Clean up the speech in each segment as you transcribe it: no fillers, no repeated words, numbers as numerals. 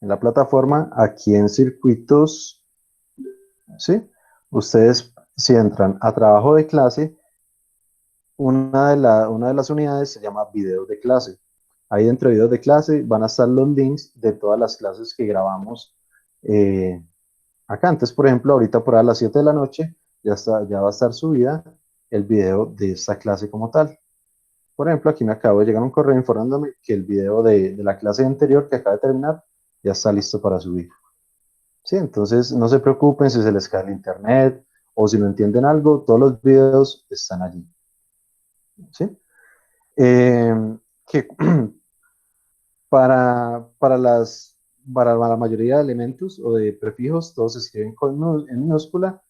en la plataforma, aquí en circuitos, ¿sí? Ustedes, si entran a trabajo de clase, una de las unidades se llama videos de clase. Ahí dentro de videos de clase van a estar los links de todas las clases que grabamos eh, acá. Entonces, por ejemplo, ahorita por a las 7 de la noche ya va a estar subida el video de esta clase como tal. Por ejemplo, aquí me acabo de llegar un correo informándome que el video de la clase anterior que acaba de terminar ya está listo para subir. Sí, entonces no se preocupen si se les cae el internet o si no entienden algo, todos los videos están allí. ¿Sí? Eh, que para para la mayoría de elementos o de prefijos, todos se escriben en minúscula,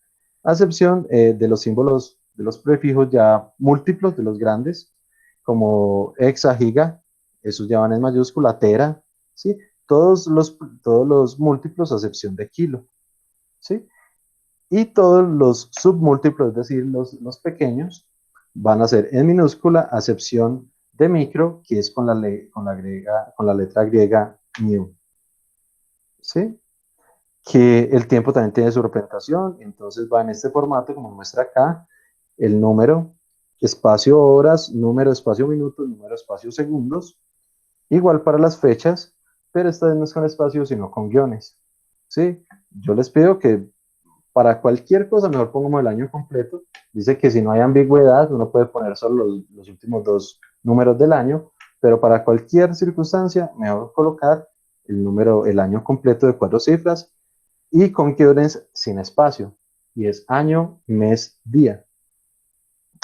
a excepción de los símbolos de los prefijos ya múltiplos, de los grandes, como hexa, giga, esos ya van en mayúscula, tera, ¿sí? Todos los múltiplos a excepción de kilo, ¿sí? Y todos los submúltiplos, es decir, los pequeños, van a ser en minúscula, a excepción de micro, que es con la letra griega mu. ¿Sí? Que el tiempo también tiene su representación, entonces va en este formato, como muestra acá, el número, espacio horas, número, espacio minutos, número, espacio segundos, igual para las fechas, pero esta vez no es con espacios, sino con guiones. ¿Sí? Yo les pido que para cualquier cosa, mejor pongamos el año completo. Dice que si no hay ambigüedad, uno puede poner solo los últimos dos números del año, pero para cualquier circunstancia, mejor colocar el año completo de 4 cifras y con guiones sin espacio. Y es año, mes, día.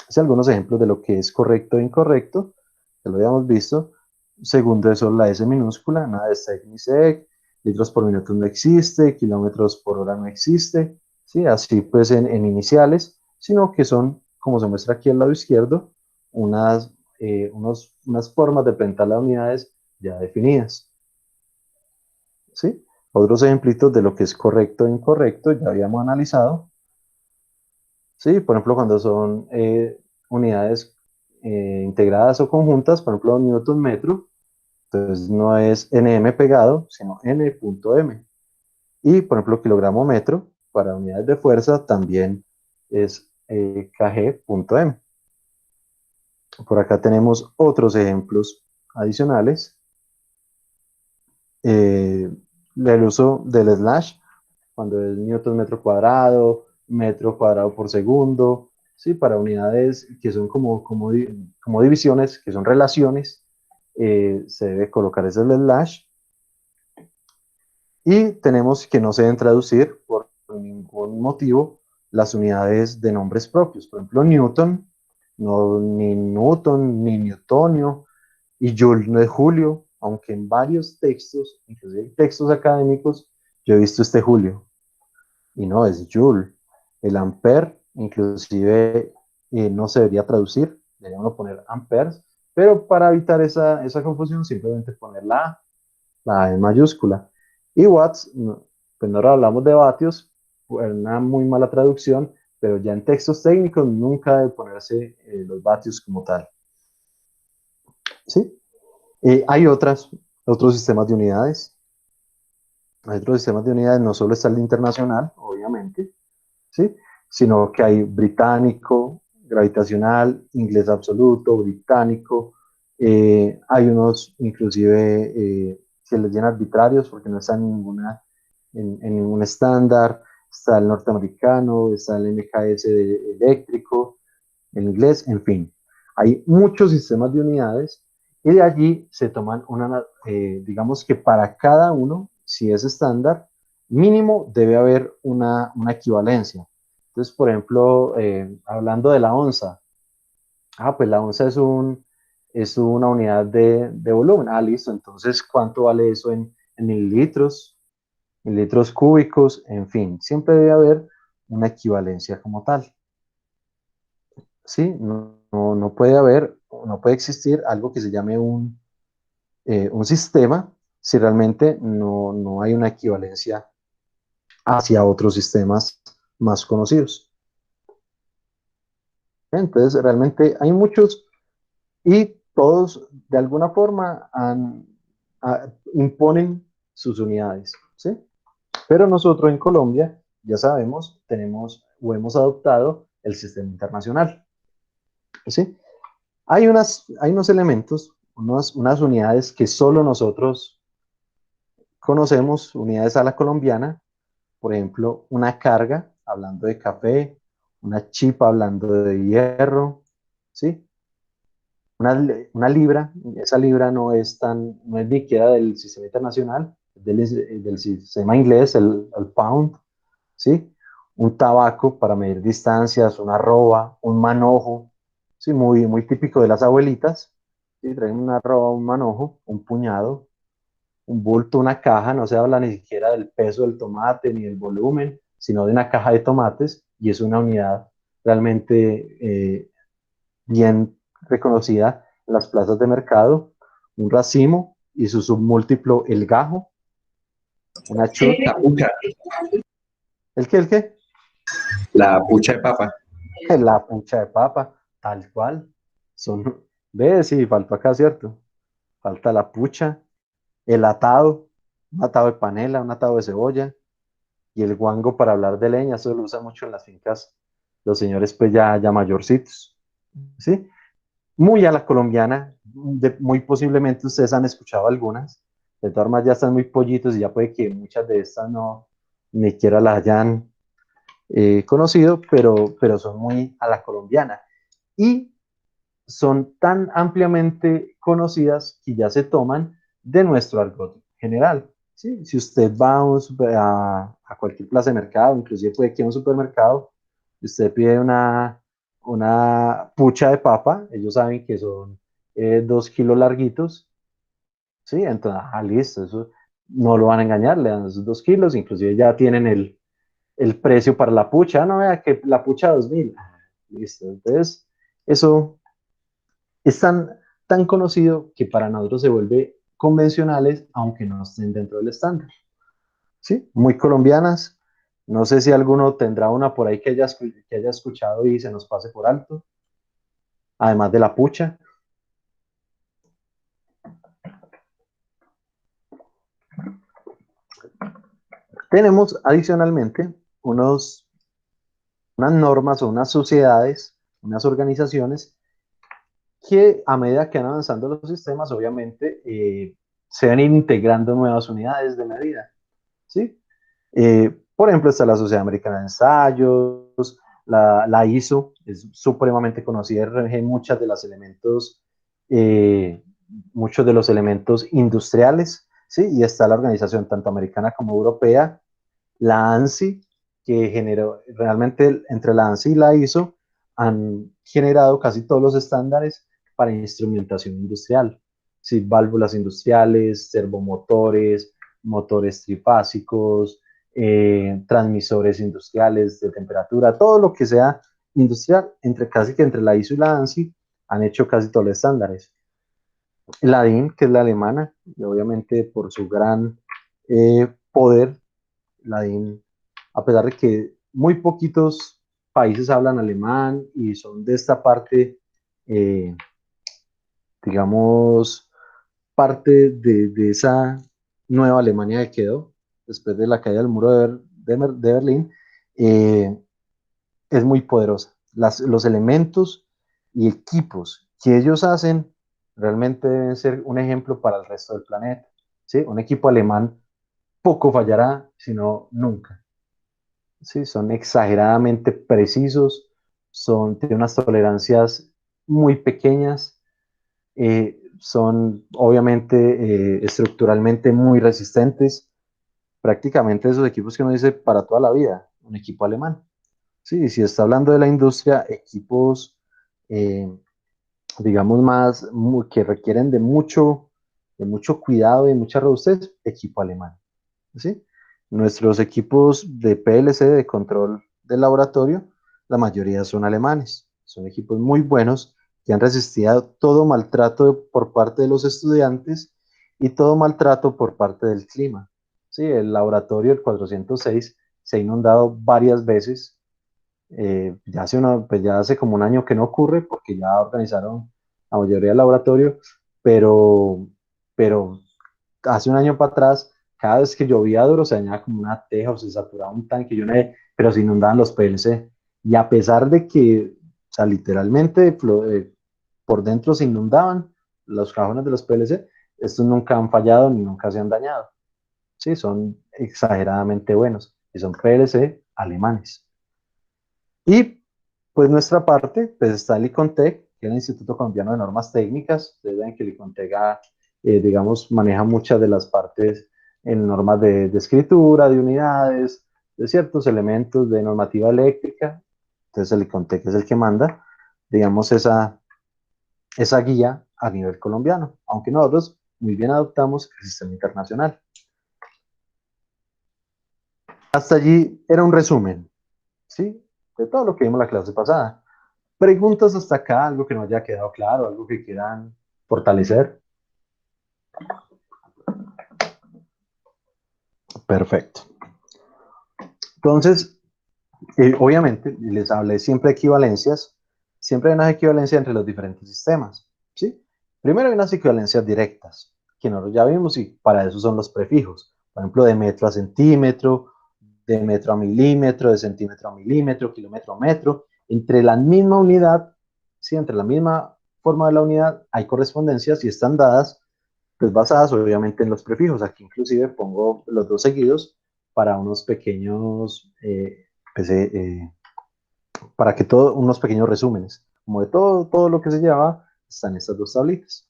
Es algunos ejemplos de lo que es correcto e incorrecto, que lo habíamos visto. Segundo, eso la S minúscula, nada de sec ni sec, litros por minuto no existe, kilómetros por hora no existe, ¿sí? Así pues en iniciales, sino que son, como se muestra aquí al lado izquierdo, unas formas de presentar las unidades ya definidas, ¿sí? Otros ejemplitos de lo que es correcto e incorrecto ya habíamos analizado. Sí, por ejemplo, cuando son unidades integradas o conjuntas, por ejemplo, newton metro, entonces no es nm pegado, sino n.m. Y, por ejemplo, kilogramo metro, para unidades de fuerza, también es kg.m. Por acá tenemos otros ejemplos adicionales. Eh, el uso del slash, cuando es newton metro cuadrado por segundo, ¿sí? Para unidades que son como divisiones, que son relaciones, se debe colocar ese slash. Y tenemos que no se deben traducir por ningún motivo las unidades de nombres propios. Por ejemplo, Newton, no, ni Newton, ni Newtonio, y Joule no es Julio, aunque en varios textos, inclusive textos académicos, yo he visto este Julio y no, es Joule. El ampere, inclusive, no se debería traducir, deberíamos poner amperes, pero para evitar esa confusión, simplemente poner la A en mayúscula. Y watts, pues ahora hablamos de vatios, una muy mala traducción, pero ya en textos técnicos nunca debe ponerse los vatios como tal. ¿Sí? Hay otros sistemas de unidades. Hay otros sistemas de unidades, no solo está el internacional, obviamente, ¿sí? Sino que hay británico, gravitacional, inglés absoluto, británico, hay unos inclusive que les llenan arbitrarios porque no están en ningún estándar, está el norteamericano, está el MKS eléctrico, el inglés, en fin. Hay muchos sistemas de unidades y de allí se toman digamos que para cada uno, si es estándar, mínimo debe haber una equivalencia. Entonces, por ejemplo, hablando de la onza, pues la onza es una unidad de volumen. Listo. Entonces, ¿cuánto vale eso en mililitros, en litros cúbicos? En fin, siempre debe haber una equivalencia como tal. ¿Sí? No puede haber, no puede existir algo que se llame un sistema si realmente no hay una equivalencia hacia otros sistemas más conocidos. Entonces, realmente hay muchos y todos de alguna forma imponen sus unidades, ¿sí? Pero nosotros en Colombia, ya sabemos, tenemos o hemos adoptado el sistema internacional, ¿sí? Hay unos elementos, unas unidades que solo nosotros conocemos, unidades a la colombiana, por ejemplo, una carga, hablando de café, una chipa, hablando de hierro, ¿sí? Una libra, esa libra no es ni siquiera del sistema internacional, del sistema inglés, el pound, ¿sí? Un tabaco para medir distancias, una arroba, un manojo, ¿sí? Muy típico de las abuelitas, ¿sí? Traen una arroba, un manojo, un puñado, un bulto, una caja, no se habla ni siquiera del peso del tomate ni del volumen, sino de una caja de tomates y es una unidad realmente bien reconocida en las plazas de mercado, un racimo y su submúltiplo, el gajo, una chut. La pucha, ¿El qué? ¿El qué? la pucha de papa. La pucha de papa, tal cual. Son, ve, sí, faltó acá, ¿cierto? Falta la pucha, el atado, un atado de panela, un atado de cebolla, y el guango para hablar de leña, eso lo usa mucho en las fincas los señores pues ya mayorcitos, ¿sí? Muy a la colombiana, muy posiblemente ustedes han escuchado algunas, de todas formas ya están muy pollitos y ya puede que muchas de estas no ni siquiera las hayan conocido, pero son muy a la colombiana y son tan ampliamente conocidas que ya se toman de nuestro argot general. ¿Sí? Si usted va a cualquier plaza de mercado, inclusive puede que a un supermercado, y usted pide una pucha de papa, ellos saben que son 2 kilos larguitos, ¿sí? Entonces, listo, eso no lo van a engañar, le dan esos 2 kilos, inclusive ya tienen el precio para la pucha, no vea que la pucha 2.000, listo, entonces eso es tan conocido que para nosotros se vuelve convencionales, aunque no estén dentro del estándar. ¿Sí? Muy colombianas. No sé si alguno tendrá una por ahí que haya escuchado y se nos pase por alto, además de la pucha. Tenemos adicionalmente unas normas o unas sociedades, unas organizaciones que a medida que van avanzando los sistemas, obviamente se van integrando nuevas unidades de medida. ¿Sí? Por ejemplo, está la Sociedad Americana de Ensayos, la ISO, es supremamente conocida, rige eh, muchos de los elementos industriales, ¿sí? Y está la organización tanto americana como europea, la ANSI, que generó, realmente entre la ANSI y la ISO han generado casi todos los estándares para instrumentación industrial, ¿sí? Válvulas industriales, servomotores, motores trifásicos, transmisores industriales de temperatura, todo lo que sea industrial, casi que entre la ISO y la ANSI han hecho casi todos los estándares. La DIN, que es la alemana, y obviamente por su gran poder, la DIN, a pesar de que muy poquitos países hablan alemán y son de esta parte, eh, digamos, parte de esa nueva Alemania que quedó después de la caída del muro de Berlín, eh, es muy poderosa. Los elementos y equipos que ellos hacen realmente deben ser un ejemplo para el resto del planeta. ¿Sí? Un equipo alemán poco fallará, sino nunca. ¿Sí? Son exageradamente precisos, tienen unas tolerancias muy pequeñas, son obviamente estructuralmente muy resistentes, prácticamente esos equipos que uno dice para toda la vida, un equipo alemán. Sí, si está hablando de la industria, equipos, eh, digamos, que requieren de mucho cuidado y mucha robustez, equipo alemán. ¿Sí? Nuestros equipos de PLC, de control del laboratorio, la mayoría son alemanes. Son equipos muy buenos que han resistido todo maltrato por parte de los estudiantes y todo maltrato por parte del clima. Sí, el laboratorio, el 406, se ha inundado varias veces. Pues ya hace como un año que no ocurre porque ya organizaron la mayoría del laboratorio, pero hace un año para atrás cada vez que llovía duro se dañaba como una teja o se saturaba un tanque, pero se inundaban los PLC. Y a pesar de que, o sea, literalmente por dentro se inundaban los cajones de los PLC, estos nunca han fallado ni nunca se han dañado. Sí, son exageradamente buenos y son PLC alemanes. Y pues nuestra parte, pues está el ICONTEC, que es el Instituto Colombiano de Normas Técnicas. Ustedes ven que el ICONTEC, digamos, maneja muchas de las partes en normas de escritura, de unidades, de ciertos elementos de normativa eléctrica. Entonces el ICONTEC es el que manda, digamos, esa guía a nivel colombiano, aunque nosotros muy bien adoptamos el sistema internacional. Hasta allí era un resumen, ¿sí? De todo lo que vimos la clase pasada. Preguntas hasta acá, algo que no haya quedado claro, algo que quieran fortalecer. Perfecto. Entonces, obviamente, les hablé siempre de equivalencias. Siempre hay una equivalencia entre los diferentes sistemas, ¿sí? Primero hay unas equivalencias directas, que nosotros ya vimos y para eso son los prefijos. Por ejemplo, de metro a centímetro, de metro a milímetro, de centímetro a milímetro, kilómetro a metro. Entre la misma unidad, ¿sí? Entre la misma forma de la unidad hay correspondencias y están dadas pues basadas obviamente en los prefijos. Aquí inclusive pongo los dos seguidos para unos pequeños, pues, para que unos pequeños resúmenes. Como de todo lo que se lleva, están estas dos tablitas.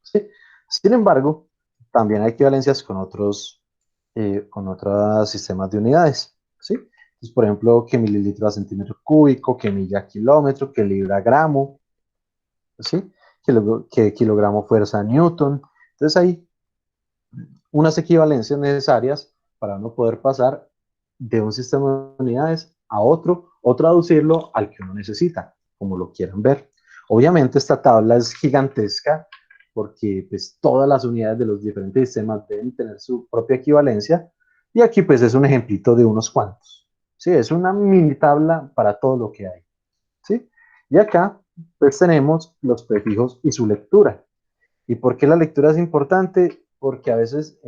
¿Sí? Sin embargo, también hay equivalencias con otros sistemas de unidades. ¿Sí? Entonces, por ejemplo, que mililitro a centímetro cúbico, que milla a kilómetro, que libra a gramo, ¿sí? Que kilogramo fuerza a newton. Entonces, hay unas equivalencias necesarias para no poder pasar de un sistema de unidades a otro o traducirlo al que uno necesita, como lo quieran ver. Obviamente esta tabla es gigantesca porque pues, todas las unidades de los diferentes sistemas deben tener su propia equivalencia y aquí pues es un ejemplito de unos cuantos. ¿Sí? Es una mini tabla para todo lo que hay. ¿Sí? Y acá pues tenemos los prefijos y su lectura. ¿Y por qué la lectura es importante? Porque a veces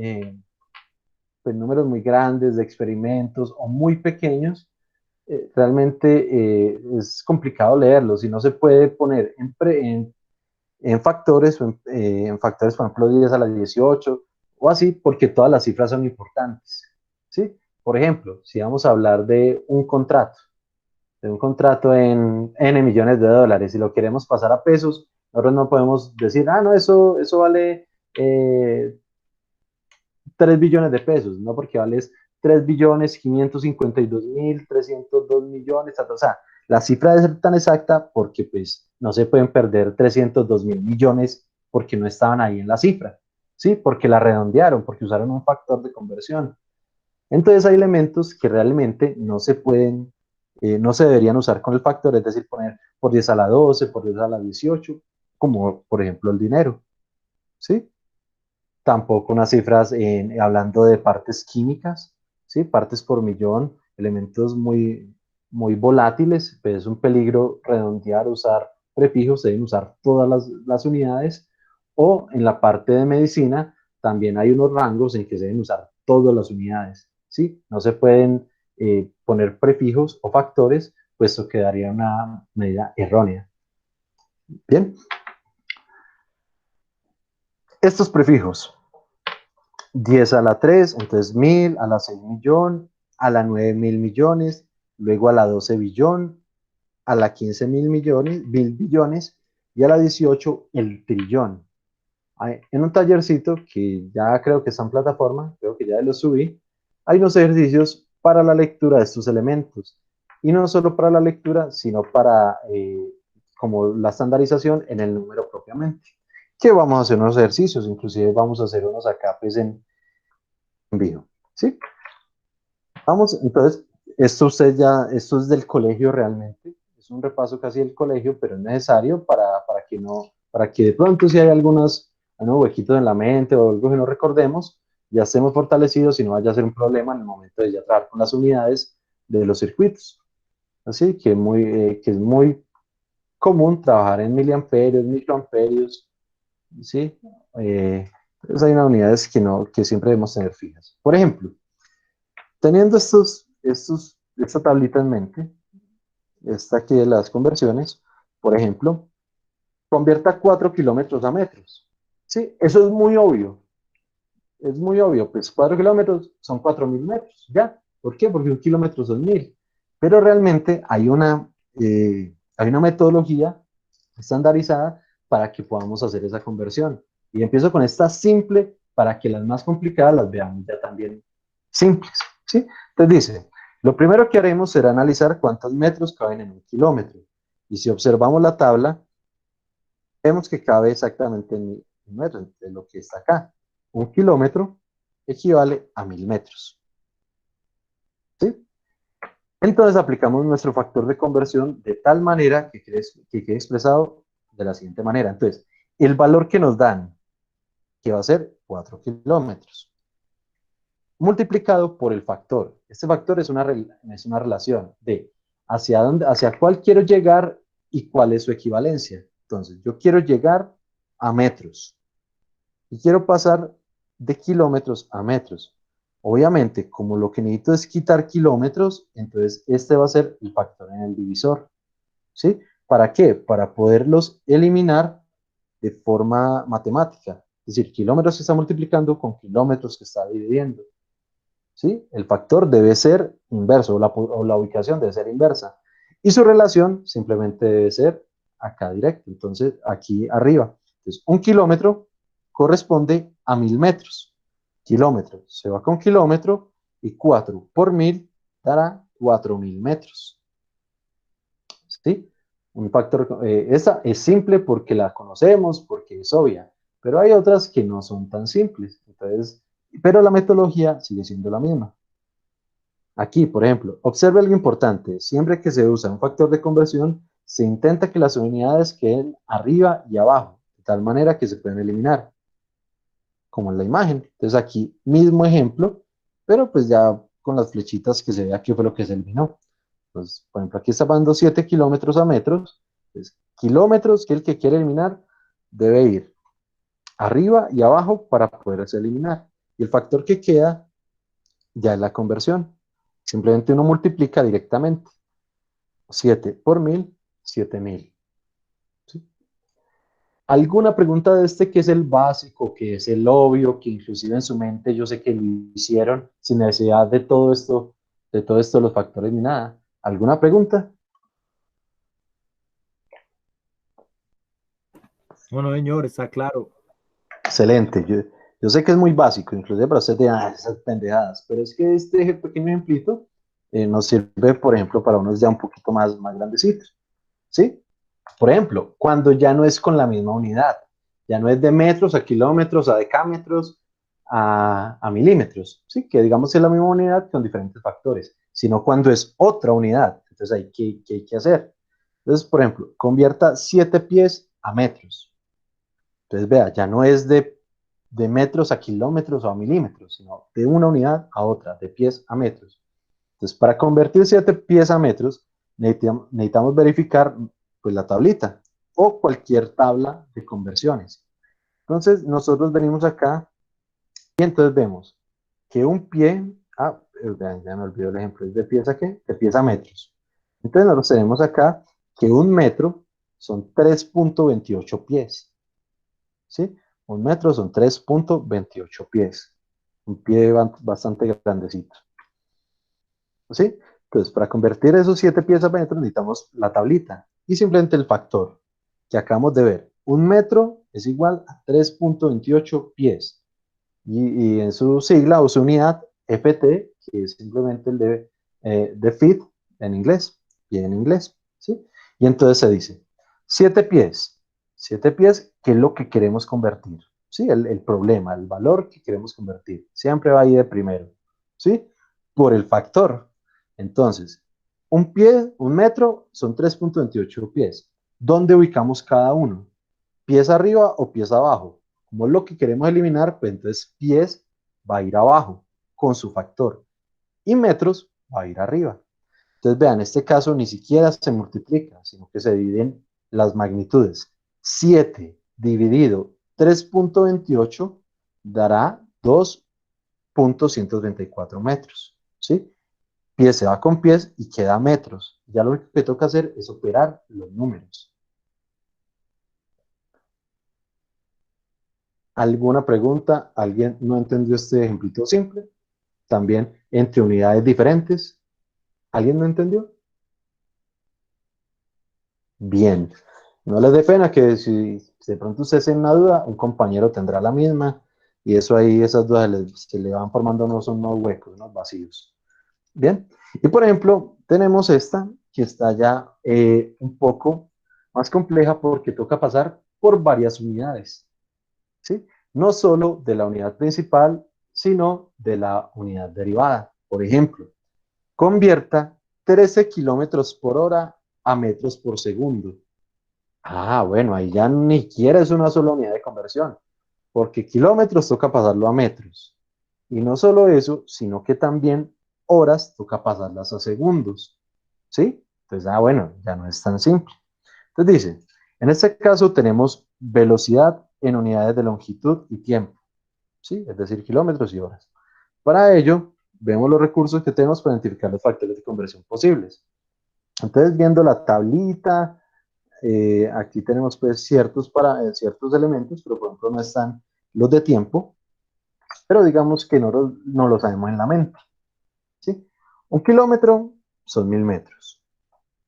pues, números muy grandes de experimentos o muy pequeños, realmente es complicado leerlos y no se puede poner en factores, en factores, por ejemplo, 10 a la 18 o así, porque todas las cifras son importantes. ¿Sí? Por ejemplo, si vamos a hablar de un contrato en N millones de dólares y lo queremos pasar a pesos, nosotros no podemos decir, no, eso vale 3 billones de pesos, no porque vales 3 billones 552 mil 302 millones, o sea, la cifra debe ser tan exacta porque pues no se pueden perder 302 mil millones porque no estaban ahí en la cifra, ¿sí? Porque la redondearon, porque usaron un factor de conversión. Entonces hay elementos que realmente no se pueden, no se deberían usar con el factor, es decir, poner por 10 a la 12, por 10 a la 18, como por ejemplo el dinero, ¿sí? Tampoco unas cifras hablando de partes químicas, ¿sí? Partes por millón, elementos muy volátiles, pues es un peligro redondear, usar prefijos, deben usar todas las unidades, o en la parte de medicina también hay unos rangos en que se deben usar todas las unidades, ¿sí? No se pueden poner prefijos o factores, puesto que daría una medida errónea. Bien, estos prefijos. 10 a la 3, entonces 1000, a la 6 millón, a la 9 mil millones, luego a la 12 billón, a la 15 mil millones, mil billones y a la 18 el trillón. En un tallercito que ya creo que está en plataforma, creo que ya lo subí, hay unos ejercicios para la lectura de estos elementos. Y no solo para la lectura, sino para como la estandarización en el número propiamente. Que vamos a hacer unos ejercicios, inclusive vamos a hacer unos acá pues en vivo. ¿Sí? Vamos, entonces, esto es del colegio realmente, es un repaso casi del colegio, pero es necesario para que no, para que de pronto si hay algunos huequitos en la mente o algo que no recordemos, ya estemos fortalecidos y no vaya a ser un problema en el momento de ya trabajar con las unidades de los circuitos. Así que es muy común trabajar en miliamperios, microamperios, ¿sí? Entonces hay unas unidades que, no, que siempre debemos tener fijas. Por ejemplo, teniendo esta tablita en mente, esta aquí de las conversiones, por ejemplo, convierta 4 kilómetros a metros. Sí, eso es muy obvio, pues 4 kilómetros son 4.000 metros, ya. ¿Por qué? Porque un kilómetro son 1.000. Pero realmente hay una metodología estandarizada para que podamos hacer esa conversión. Y empiezo con esta simple para que las más complicadas las veamos ya también simples. ¿Sí? Entonces dice, lo primero que haremos será analizar cuántos metros caben en un kilómetro. Y si observamos la tabla, vemos que cabe exactamente en metros, de lo que está acá. Un kilómetro equivale a 1.000 metros. ¿Sí? Entonces aplicamos nuestro factor de conversión de tal manera que quede expresado de la siguiente manera. Entonces, el valor que nos dan, que va a ser 4 kilómetros, multiplicado por el factor. Este factor es una relación de hacia cuál quiero llegar y cuál es su equivalencia. Entonces, yo quiero llegar a metros y quiero pasar de kilómetros a metros. Obviamente, como lo que necesito es quitar kilómetros, entonces este va a ser el factor en el divisor. ¿Sí? ¿Para qué? Para poderlos eliminar de forma matemática. Es decir, kilómetros que está multiplicando con kilómetros que está dividiendo. ¿Sí? El factor debe ser inverso o la ubicación debe ser inversa. Y su relación simplemente debe ser acá directo. Entonces, aquí arriba. Entonces, un kilómetro corresponde a 1.000 metros. Kilómetro se va con kilómetro y 4 por 1.000 dará 4.000 metros. ¿Sí? Un factor, esa es simple porque la conocemos, porque es obvia, pero hay otras que no son tan simples. Entonces, pero la metodología sigue siendo la misma. Aquí, por ejemplo, observe algo importante. Siempre que se usa un factor de conversión, se intenta que las unidades queden arriba y abajo, de tal manera que se pueden eliminar, como en la imagen. Entonces aquí, mismo ejemplo, pero pues ya con las flechitas que se vea qué fue lo que se eliminó. Pues, por ejemplo, aquí está dando 7 kilómetros a metros. Entonces, kilómetros que el que quiere eliminar debe ir arriba y abajo para poderse eliminar. Y el factor que queda ya es la conversión. Simplemente uno multiplica directamente. 7 por 1.000, 7.000. ¿Sí? ¿Alguna pregunta de este que es el básico, que es el obvio, que inclusive en su mente yo sé que lo hicieron sin necesidad de todo esto, los factores ni nada? ¿Alguna pregunta? Bueno, señor, está claro. Excelente. Yo sé que es muy básico, inclusive para ustedes de esas pendejadas, pero es que este pequeño ejemplito nos sirve, por ejemplo, para unos ya un poquito más grandecitos. ¿Sí? Por ejemplo, cuando ya no es con la misma unidad, ya no es de metros a kilómetros, a decámetros, a milímetros, ¿sí? Que digamos es la misma unidad con diferentes factores, sino cuando es otra unidad. Entonces, ¿qué hay que hacer? Entonces, por ejemplo, convierta 7 pies a metros. Entonces, vea, ya no es de metros a kilómetros o a milímetros, sino de una unidad a otra, de pies a metros. Entonces, para convertir 7 pies a metros, necesitamos verificar pues, la tablita o cualquier tabla de conversiones. Entonces, nosotros venimos acá y entonces vemos que un pie, ya me olvidó el ejemplo, ¿es de pies a qué? De pies a metros. Entonces, nosotros tenemos acá que un metro son 3.28 pies. ¿Sí? Un metro son 3.28 pies. Un pie bastante grandecito. ¿Sí? Entonces, para convertir esos 7 pies a metros necesitamos la tablita y simplemente el factor que acabamos de ver. Un metro es igual a 3.28 pies. Y en su sigla o su unidad, FT, que es simplemente el de feet en inglés, pie en inglés. ¿Sí? Y entonces se dice 7 pies. 7 pies, ¿qué es lo que queremos convertir? ¿Sí? El problema, el valor que queremos convertir. Siempre va ahí de primero. ¿Sí? Por el factor. Entonces, un pie, un metro son 3.28 pies. ¿Dónde ubicamos cada uno? ¿Pies arriba o pies abajo? Como es lo que queremos eliminar, pues entonces pies va a ir abajo con su factor y metros va a ir arriba. Entonces vean, en este caso ni siquiera se multiplica, sino que se dividen las magnitudes. 7 dividido 3.28 dará 2.134 metros, ¿sí? Pies se va con pies y queda metros. Ya lo único que toca hacer es operar los números. ¿Alguna pregunta? ¿Alguien no entendió este ejemplito simple? También entre unidades diferentes. ¿Alguien no entendió? Bien. No les dé pena que si de pronto usted tiene una duda, un compañero tendrá la misma y eso ahí, esas dudas se le van formando no son unos huecos, unos vacíos. Bien. Y por ejemplo, tenemos esta que está ya un poco más compleja porque toca pasar por varias unidades, ¿sí? No solo de la unidad principal, sino de la unidad derivada. Por ejemplo, convierta 13 kilómetros por hora a metros por segundo. Ah, bueno, ahí ya ni siquiera es una sola unidad de conversión, porque kilómetros toca pasarlo a metros. Y no solo eso, sino que también horas toca pasarlas a segundos. ¿Sí? Entonces, bueno, ya no es tan simple. Entonces dice, en este caso tenemos velocidad en unidades de longitud y tiempo. ¿Sí? Es decir, kilómetros y horas. Para ello, vemos los recursos que tenemos para identificar los factores de conversión posibles. Entonces, viendo la tablita, aquí tenemos pues ciertos elementos, pero por ejemplo no están los de tiempo, pero digamos que no lo sabemos en la mente. ¿Sí? Un kilómetro son 1000 metros.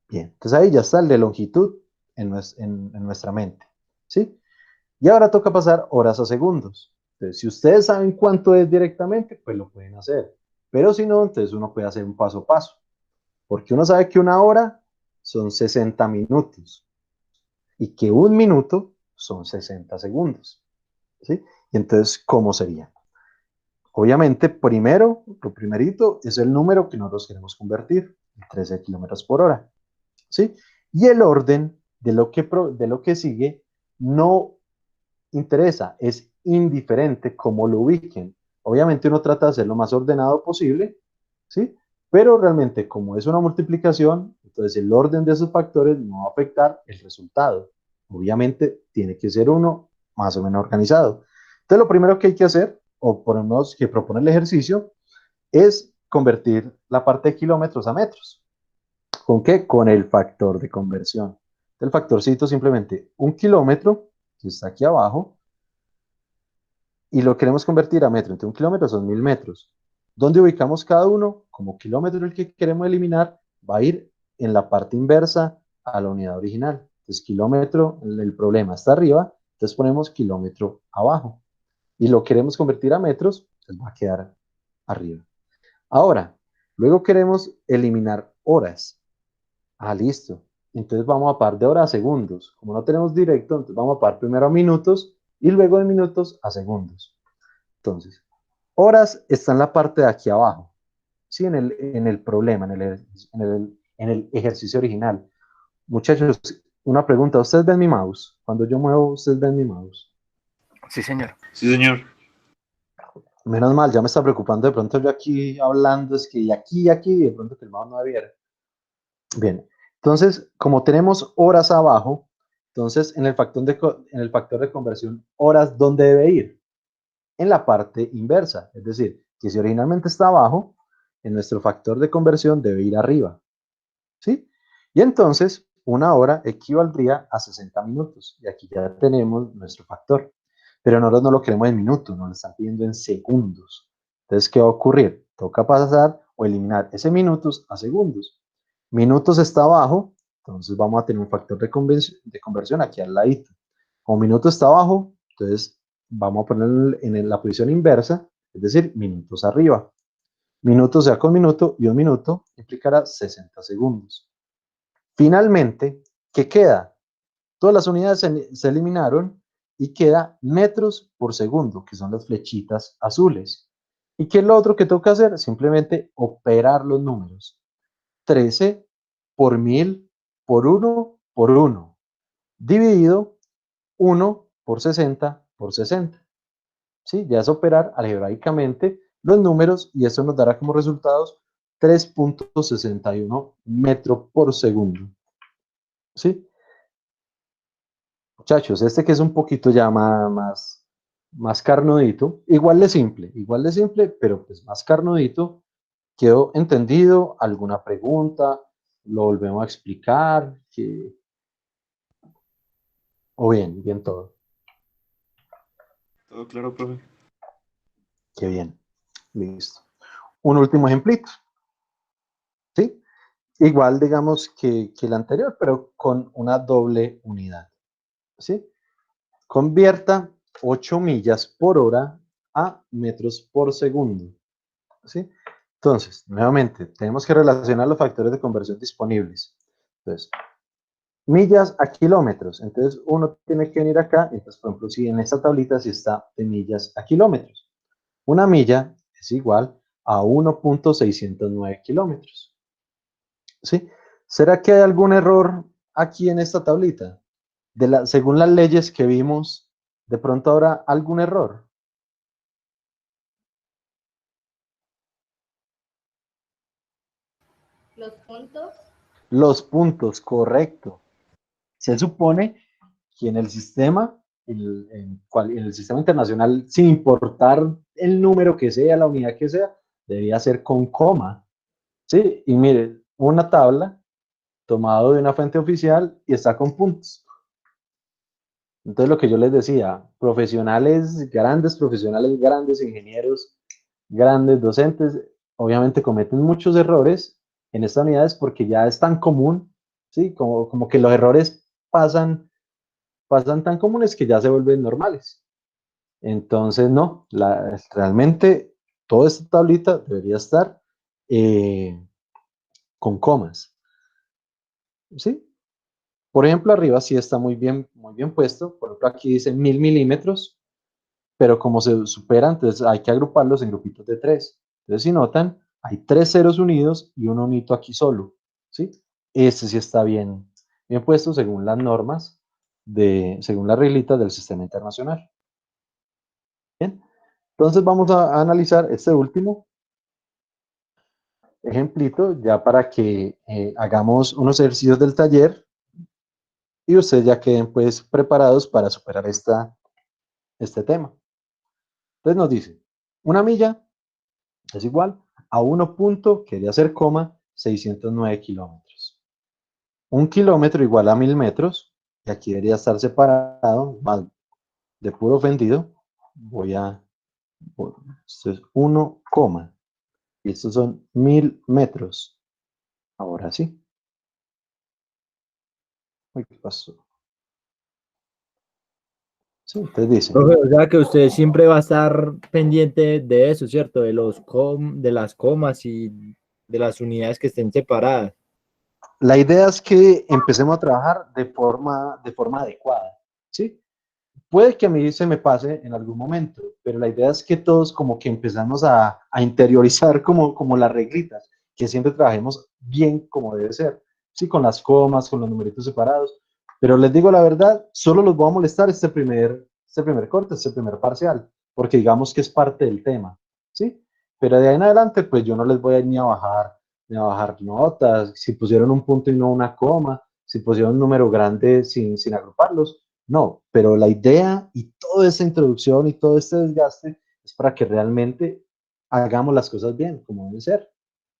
Bien, entonces ahí ya está el de longitud en nuestra mente. ¿Sí? Y ahora toca pasar horas a segundos. Entonces, si ustedes saben cuánto es directamente, pues lo pueden hacer. Pero si no, entonces uno puede hacer un paso a paso. Porque uno sabe que una hora son 60 minutos y que un minuto son 60 segundos. ¿Sí? Y entonces, ¿cómo sería? Obviamente, primero, lo primerito es el número que nosotros queremos convertir, 13 kilómetros por hora. ¿Sí? Y el orden de lo que sigue no interesa, es indiferente cómo lo ubiquen. Obviamente uno trata de hacer lo más ordenado posible, ¿sí? Pero realmente como es una multiplicación, entonces el orden de esos factores no va a afectar el resultado. Obviamente tiene que ser uno más o menos organizado. Entonces lo primero que hay que hacer, o por lo menos que propone el ejercicio, es convertir la parte de kilómetros a metros. ¿Con qué? Con el factor de conversión. El factorcito simplemente un kilómetro, que está aquí abajo, y lo queremos convertir a metro. Entonces, un kilómetro son 1000 metros. ¿Dónde ubicamos cada uno? Como kilómetro el que queremos eliminar, va a ir en la parte inversa a la unidad original. Entonces, kilómetro, el problema está arriba, entonces ponemos kilómetro abajo. Y lo queremos convertir a metros, pues va a quedar arriba. Ahora, luego queremos eliminar horas. Ah, listo. Entonces vamos a par de horas a segundos. Como no tenemos directo, entonces vamos a par primero a minutos y luego de minutos a segundos. Entonces, horas está en la parte de aquí abajo, ¿sí? En el problema, en el ejercicio original. Muchachos, una pregunta, ¿ustedes ven mi mouse? Cuando yo muevo, ¿ustedes ven mi mouse? Sí, señor. Sí, señor. Menos mal, ya me está preocupando de pronto yo aquí hablando, es que y aquí, de pronto que el mouse no me viera. Bien, entonces, como tenemos horas abajo, entonces en el factor de conversión, horas, ¿dónde debe ir? En la parte inversa, es decir, que si originalmente está abajo, en nuestro factor de conversión debe ir arriba, ¿sí? Y entonces, una hora equivaldría a 60 minutos, y aquí ya tenemos nuestro factor. Pero nosotros no lo queremos en minutos, nos lo están pidiendo en segundos. Entonces, ¿qué va a ocurrir? Toca pasar o eliminar ese minutos a segundos. Minutos está abajo, entonces vamos a tener un factor de conversión aquí al ladito. Como minuto está abajo, entonces vamos a poner en la posición inversa, es decir, minutos arriba. Minutos sea con minuto y un minuto implicará 60 segundos. Finalmente, ¿qué queda? Todas las unidades se eliminaron y queda metros por segundo, que son las flechitas azules. ¿Y qué es lo otro que toca hacer? Simplemente operar los números. 13 por 1000 por 1 por 1, dividido 1 por 60 por 60. ¿Sí? Ya es operar algebraicamente los números y eso nos dará como resultados 3.61 metros por segundo. ¿Sí? Muchachos, este que es un poquito ya más más carnudito, igual de simple, pero pues más carnudito. ¿Quedó entendido? ¿Alguna pregunta? ¿Lo volvemos a explicar? ¿O bien, bien todo? Todo claro, profe. Qué bien, listo. Un último ejemplito, ¿sí? Igual, digamos, que el anterior, pero con una doble unidad, ¿sí? Convierta 8 millas por hora a metros por segundo, ¿sí? Entonces, nuevamente, tenemos que relacionar los factores de conversión disponibles. Entonces, millas a kilómetros. Entonces, uno tiene que venir acá. Entonces, por ejemplo, si en esta tablita sí está de millas a kilómetros. Una milla es igual a 1.609 kilómetros. ¿Sí? ¿Será que hay algún error aquí en esta tablita? Según las leyes que vimos, de pronto habrá algún error. Los puntos. Los puntos, correcto. Se supone que en el sistema, en el sistema internacional, sin importar el número que sea, la unidad que sea, debía ser con coma. ¿Sí? Y mire, una tabla tomado de una fuente oficial y está con puntos. Entonces, lo que yo les decía, profesionales, grandes ingenieros, grandes docentes, obviamente cometen muchos errores en estas unidades porque ya es tan común, ¿sí? Como que los errores pasan tan comunes que ya se vuelven normales. Entonces, no, realmente toda esta tablita debería estar eh, con comas, ¿sí? Por ejemplo, arriba sí está muy bien puesto. Por ejemplo, aquí dice 1000 milímetros, pero como se supera, entonces hay que agruparlos en grupitos de 3. Entonces, si notan, hay 3 ceros unidos y un unito aquí solo, ¿sí? Este sí está bien puesto según las normas, según las reglitas del sistema internacional. Bien, entonces vamos a analizar este último ejemplito ya para que hagamos unos ejercicios del taller y ustedes ya queden pues preparados para superar este tema. Entonces nos dice, una milla es igual a 1 punto, quería hacer coma, 609 kilómetros. Un kilómetro igual a 1000 metros, y aquí debería estar separado, más de puro ofendido, esto es 1, y estos son 1000 metros. Ahora sí. Uy, ¿qué pasó? Sí, entonces dice, Profe, o sea que usted siempre va a estar pendiente de eso, ¿cierto? De las comas y de las unidades que estén separadas. la idea es que empecemos a trabajar de forma adecuada, ¿sí? Puede que a mí se me pase en algún momento, pero la idea es que todos como que empezamos a interiorizar como las reglitas, que siempre trabajemos bien como debe ser, sí, con las comas, con los numeritos separados, pero les digo la verdad, solo los voy a molestar este primer corte, este primer parcial, porque digamos que es parte del tema, ¿sí? Pero de ahí en adelante, pues yo no les voy a ir ni a bajar notas, si pusieron un punto y no una coma, si pusieron un número grande sin agruparlos, no, pero la idea y toda esa introducción y todo este desgaste es para que realmente hagamos las cosas bien, como deben ser,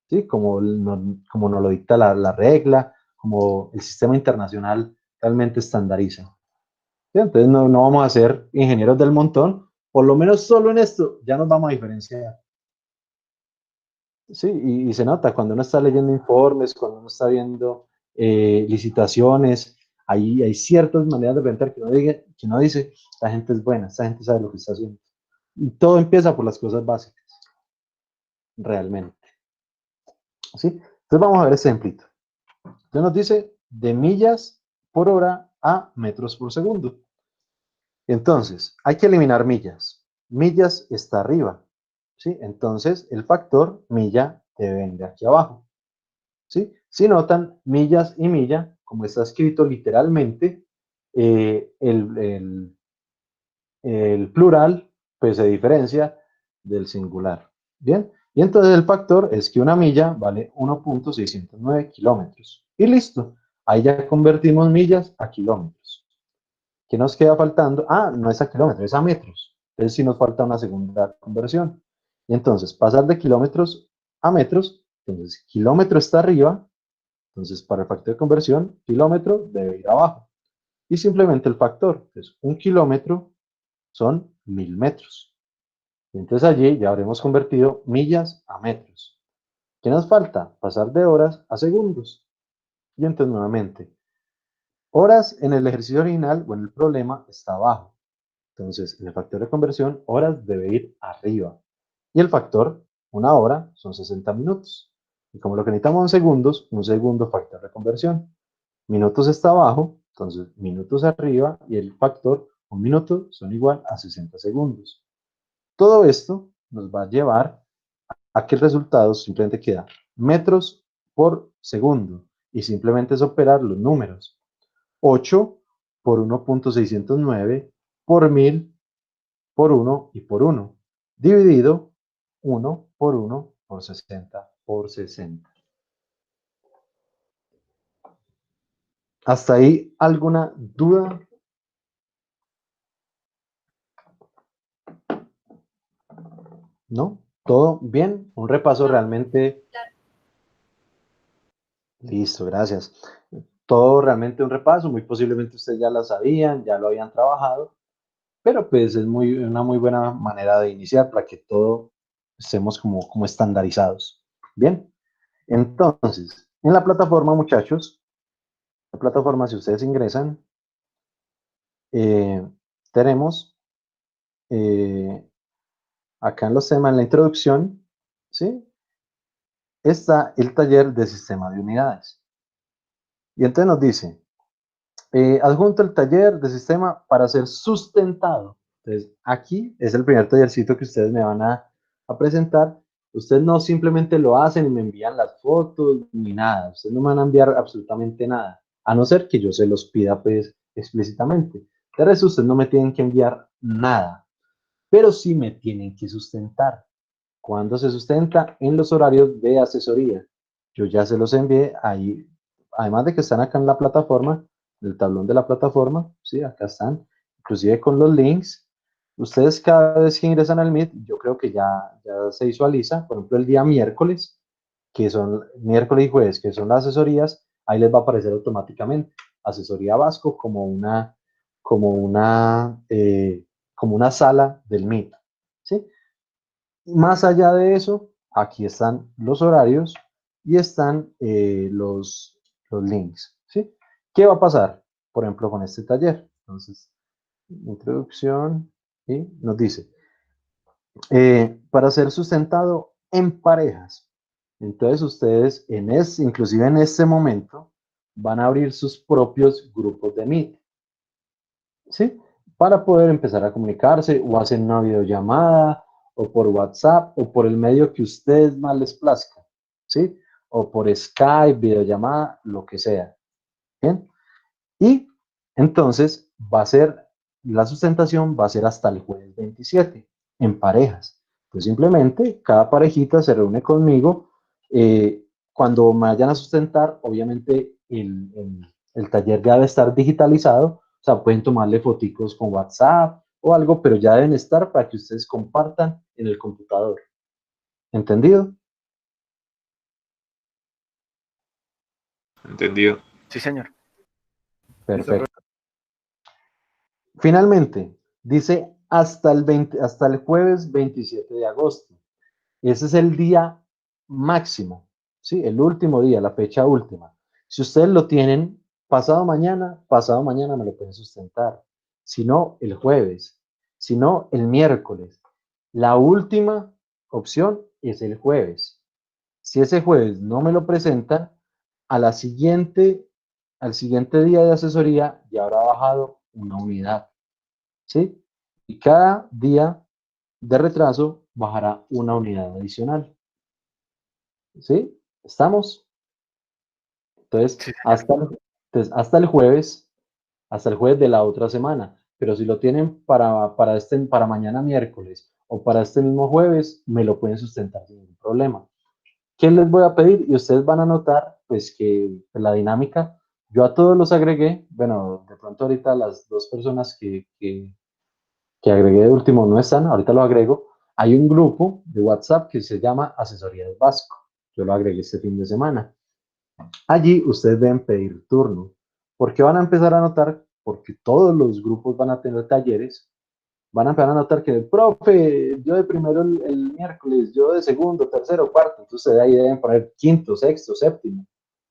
¿sí? Como nos lo dicta la regla, como el sistema internacional realmente estandariza. ¿Sí? Entonces no vamos a ser ingenieros del montón, por lo menos solo en esto ya nos vamos a diferenciar. Sí, y se nota cuando uno está leyendo informes, cuando uno está viendo licitaciones, ahí hay ciertas maneras de presentar que uno dice, esta gente es buena, esta gente sabe lo que está haciendo. Y todo empieza por las cosas básicas, realmente. ¿Sí? Entonces vamos a ver este ejemplito. Entonces nos dice de millas por hora a metros por segundo. Entonces, hay que eliminar millas. Millas está arriba, ¿sí? Entonces, el factor milla debe venir de aquí abajo. ¿Sí? Si notan, millas y milla, como está escrito literalmente, eh, el, el, el plural pues se diferencia del singular. ¿Bien? Y entonces el factor es que una milla vale 1.609 kilómetros. Y listo. Ahí ya convertimos millas a kilómetros. ¿Qué nos queda faltando? Ah, no es a kilómetros, es a metros. Entonces sí nos falta una segunda conversión. Y entonces, pasar de kilómetros a metros, entonces kilómetro está arriba, entonces para el factor de conversión, kilómetro debe ir abajo. Y simplemente el factor, entonces un kilómetro son 1000 metros. Y entonces allí ya habremos convertido millas a metros. ¿Qué nos falta? Pasar de horas a segundos. Y entonces nuevamente, horas en el ejercicio original o en el problema está abajo. Entonces, en el factor de conversión, horas debe ir arriba. Y el factor, una hora, son 60 minutos. Y como lo que necesitamos en segundos, un segundo factor de conversión. Minutos está abajo, entonces minutos arriba y el factor, un minuto, son igual a 60 segundos. Todo esto nos va a llevar a que el resultado simplemente queda metros por segundo y simplemente es operar los números. 8 por 1.609 por 1000 por 1 y por 1 dividido 1 por 1 por 60 por 60. ¿Hasta ahí alguna duda? ¿No? ¿Todo bien? Un repaso realmente. Listo, gracias. Todo realmente un repaso, muy posiblemente ustedes ya lo sabían, ya lo habían trabajado, pero pues es una muy buena manera de iniciar para que todo estemos como estandarizados. Bien, entonces, en la plataforma, muchachos, la plataforma, si ustedes ingresan, eh, tenemos acá en los temas, en la introducción, ¿sí? Está el taller de sistema de unidades. Y entonces nos dice, adjunto el taller de sistema para ser sustentado. Entonces, aquí es el primer tallercito que ustedes me van a presentar. Ustedes no simplemente lo hacen y me envían las fotos ni nada. Ustedes no me van a enviar absolutamente nada, a no ser que yo se los pida pues explícitamente. De resto, ustedes no me tienen que enviar nada, pero sí me tienen que sustentar. ¿Cuándo se sustenta? En los horarios de asesoría. Yo ya se los envié ahí, además de que están acá en la plataforma, el tablón de la plataforma, sí, acá están, inclusive con los links. Ustedes cada vez que ingresan al Meet, yo creo que ya se visualiza, por ejemplo, el día miércoles, que son miércoles y jueves, que son las asesorías, ahí les va a aparecer automáticamente asesoría Vasco como una, eh, como una sala del Meet, ¿sí? Más allá de eso, aquí están los horarios y están los links, ¿sí? ¿Qué va a pasar, por ejemplo, con este taller? Entonces, introducción y nos dice, para ser sustentado en parejas. Entonces, ustedes, inclusive en este momento, van a abrir sus propios grupos de Meet, ¿sí? Para poder empezar a comunicarse o hacer una videollamada o por WhatsApp o por el medio que ustedes más les plazca, ¿sí? O por Skype, videollamada, lo que sea. ¿Bien? Y entonces la sustentación va a ser hasta el jueves 27 en parejas. Pues simplemente cada parejita se reúne conmigo. Cuando me vayan a sustentar, obviamente el taller ya debe estar digitalizado. O sea, pueden tomarle foticos con WhatsApp o algo, pero ya deben estar para que ustedes compartan en el computador. ¿Entendido? Entendido. Sí, señor. Perfecto. Finalmente, dice hasta el jueves 27 de agosto. Ese es el día máximo, ¿sí? El último día, la fecha última. Si ustedes lo tienen pasado mañana me lo pueden sustentar. Si no, el jueves. Si no, el miércoles. La última opción es el jueves. Si ese jueves no me lo presentan, al siguiente día de asesoría ya habrá bajado una unidad, ¿sí? Y cada día de retraso bajará una unidad adicional. ¿Sí? ¿Estamos? Entonces, Sí, hasta el jueves de la otra semana. Pero si lo tienen para mañana miércoles o para este mismo jueves, me lo pueden sustentar sin ningún problema. ¿Qué les voy a pedir? Y ustedes van a notar, pues, que la dinámica, yo a todos los agregué, bueno, de pronto ahorita las dos personas que agregué de último no están, ahorita lo agrego. Hay un grupo de WhatsApp que se llama Asesorías Vasco. Yo lo agregué este fin de semana. Allí ustedes deben pedir turno. ¿Por qué van a empezar a notar? Porque todos los grupos van a tener talleres. Van a empezar a notar que, profe, yo de primero el miércoles, yo de segundo, tercero, cuarto. Entonces ahí deben poner quinto, sexto, séptimo.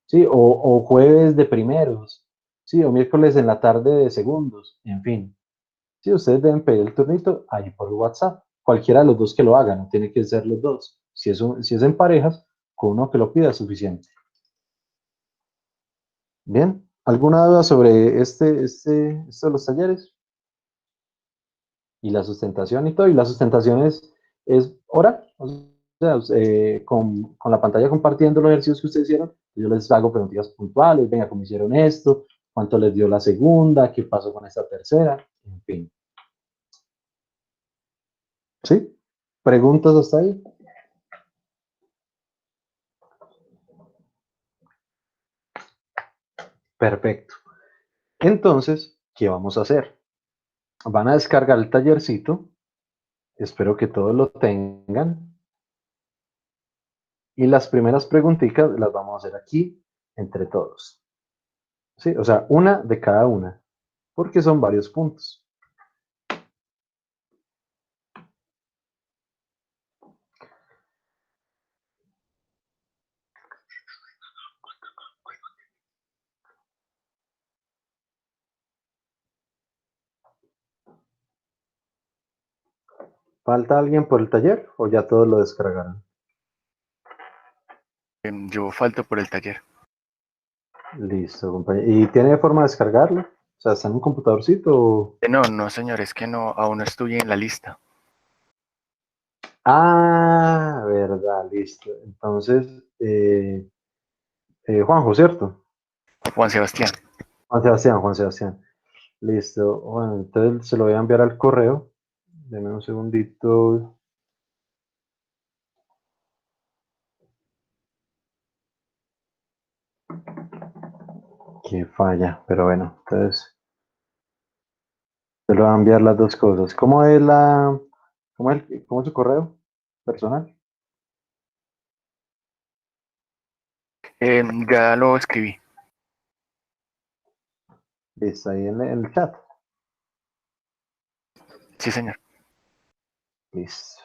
¿Sí? O jueves de primeros. ¿Sí? O miércoles en la tarde de segundos. En fin. Sí, ustedes deben pedir el turnito ahí por WhatsApp. Cualquiera de los dos que lo hagan, no tiene que ser los dos. Si es en parejas, con uno que lo pida es suficiente. Bien, ¿alguna duda sobre esto de los talleres? Y la sustentación y todo. Y la sustentación es hora. O sea, con la pantalla compartiendo los ejercicios que ustedes hicieron, yo les hago preguntas puntuales. Venga, ¿cómo hicieron esto? ¿Cuánto les dio la segunda? ¿Qué pasó con esta tercera? En fin. ¿Sí? ¿Preguntas hasta ahí? Perfecto. Entonces, ¿qué vamos a hacer? Van a descargar el tallercito. Espero que todos lo tengan. Y las primeras preguntitas las vamos a hacer aquí entre todos. ¿Sí? O sea, una de cada una, porque son varios puntos. ¿Falta alguien por el taller o ya todos lo descargaron? Yo falto por el taller. Listo, compañero. ¿Y tiene forma de descargarlo? O sea, ¿está en un computadorcito o...? No, señor, es que no, aún no estoy en la lista. Ah, verdad, listo. Entonces, Juanjo, ¿cierto? Juan Sebastián. Juan Sebastián. Listo. Bueno, entonces se lo voy a enviar al correo. Denme un segundito. Que falla, pero bueno, entonces se lo voy a enviar las dos cosas. ¿Cómo es su correo personal? Ya lo escribí. Listo, ahí en el chat. Sí, señor. Listo.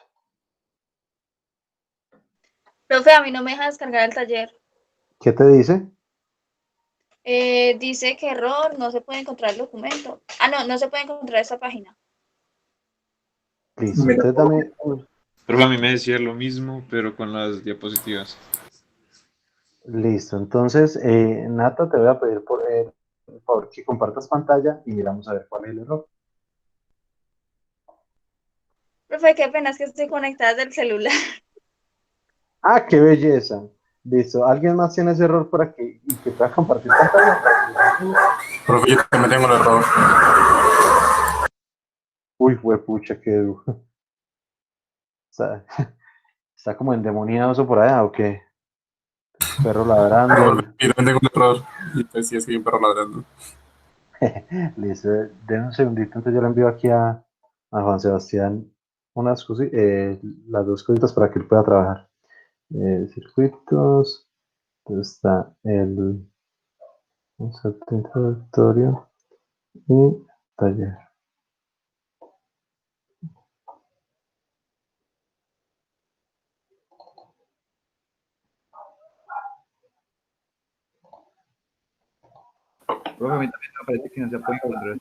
Profe, a mí no me deja descargar el taller. ¿Qué te dice? Dice que error, no se puede encontrar el documento. Ah, no, no se puede encontrar esta página. Listo, entonces dame. Pero a mí me decía lo mismo, pero con las diapositivas. Listo, entonces, Nata, te voy a pedir por favor que compartas pantalla y miramos a ver cuál es el error. Profe, qué pena es que estoy conectada del celular. ¡Ah, qué belleza! Listo, ¿alguien más tiene ese error para que pueda compartir pantalla? Profe, yo también tengo el error. Uy, fue pucha, qué duro. Está, está como endemoniado eso por allá, ¿o qué? Perro ladrando. Yo también tengo el error. Y pues sí, es que hay un perro ladrando. Listo, den un segundito, entonces yo le envío aquí a Juan Sebastián las dos cositas para que él pueda trabajar. Circuitos, entonces está el concepto introductorio y taller. Profe, a mí también me parece que no se puede encontrar.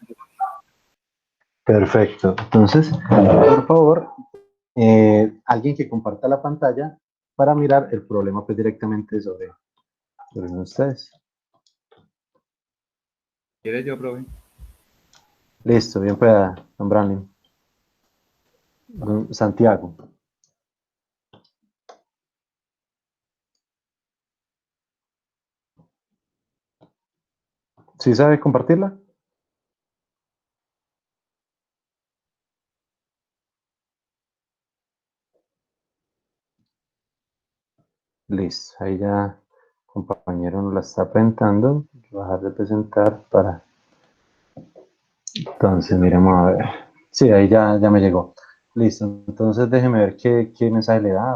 Perfecto, entonces, por favor, alguien que comparta la pantalla para mirar el problema pues directamente sobre ustedes. ¿Quiere yo, profe? Listo, bien pueda, don Brandon. Don Santiago. ¿Sí sabe compartirla? Listo, ahí ya compañero nos la está presentando. Voy a dejar de presentar para... Entonces, miremos a ver. Sí, ahí ya me llegó. Listo, entonces déjeme ver qué mensaje le da.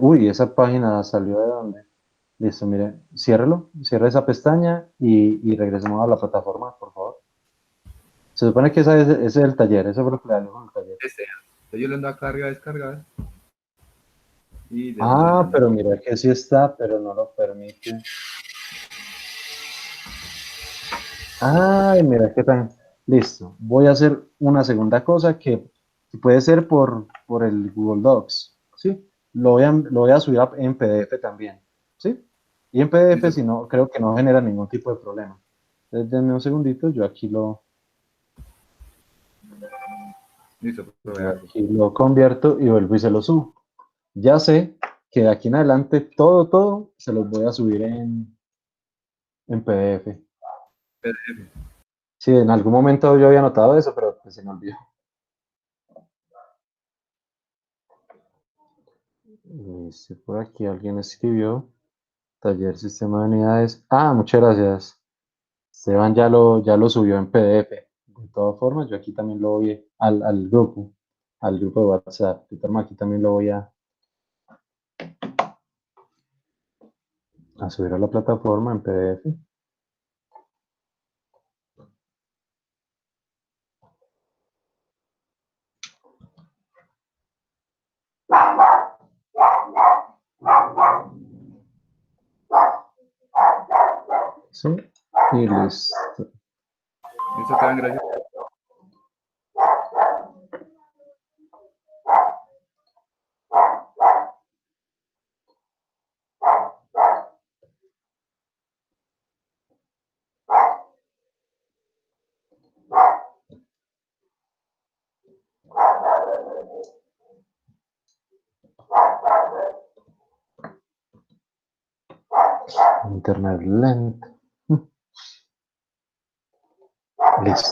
Uy, esa página salió de dónde. Listo, mire, ciérrelo, cierre esa pestaña y regresemos a la plataforma, por favor. Se supone que ese es el taller, eso fue lo que le hablé con el taller. Entonces yo le ando a carga, descargar. Y de Ah, pero mira que sí está, pero no lo permite. Ay, mira qué tan. Listo. Voy a hacer una segunda cosa que puede ser por el Google Docs. ¿Sí? Lo voy a subir en PDF también. ¿Sí? Y en PDF, Listo. si no, creo que no genera ningún tipo de problema. Entonces, denme un segundito, Listo, profe, yo hágale. aquí lo convierto y vuelvo y se lo subo. Ya sé que de aquí en adelante todo se los voy a subir en PDF. PDF. Sí, en algún momento yo había notado eso, pero pues se me olvidó. Si por aquí alguien escribió, taller sistema de unidades. Ah, muchas gracias. Esteban ya lo subió en PDF. De todas formas, yo aquí también lo voy al grupo de WhatsApp. Peter, aquí también lo voy a subir a la plataforma en PDF. Sí, y listo. Listo, Karen, gracias. Internet lento. Listo.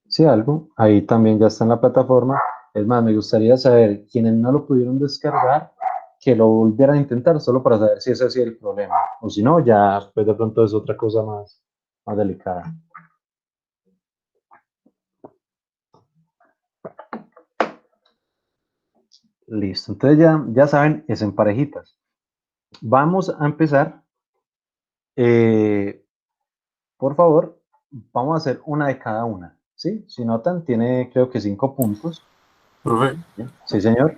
Sí, algo. Ahí también ya está en la plataforma. Es más, me gustaría saber quienes no lo pudieron descargar, que lo volvieran a intentar solo para saber si ese ha sido el problema. O si no, ya pues de pronto es otra cosa más delicada. Listo. Entonces ya saben, es en parejitas. Vamos a empezar. Por favor, vamos a hacer una de cada una. ¿Sí? Si notan, tiene creo que 5 puntos. Profe, Sí, señor.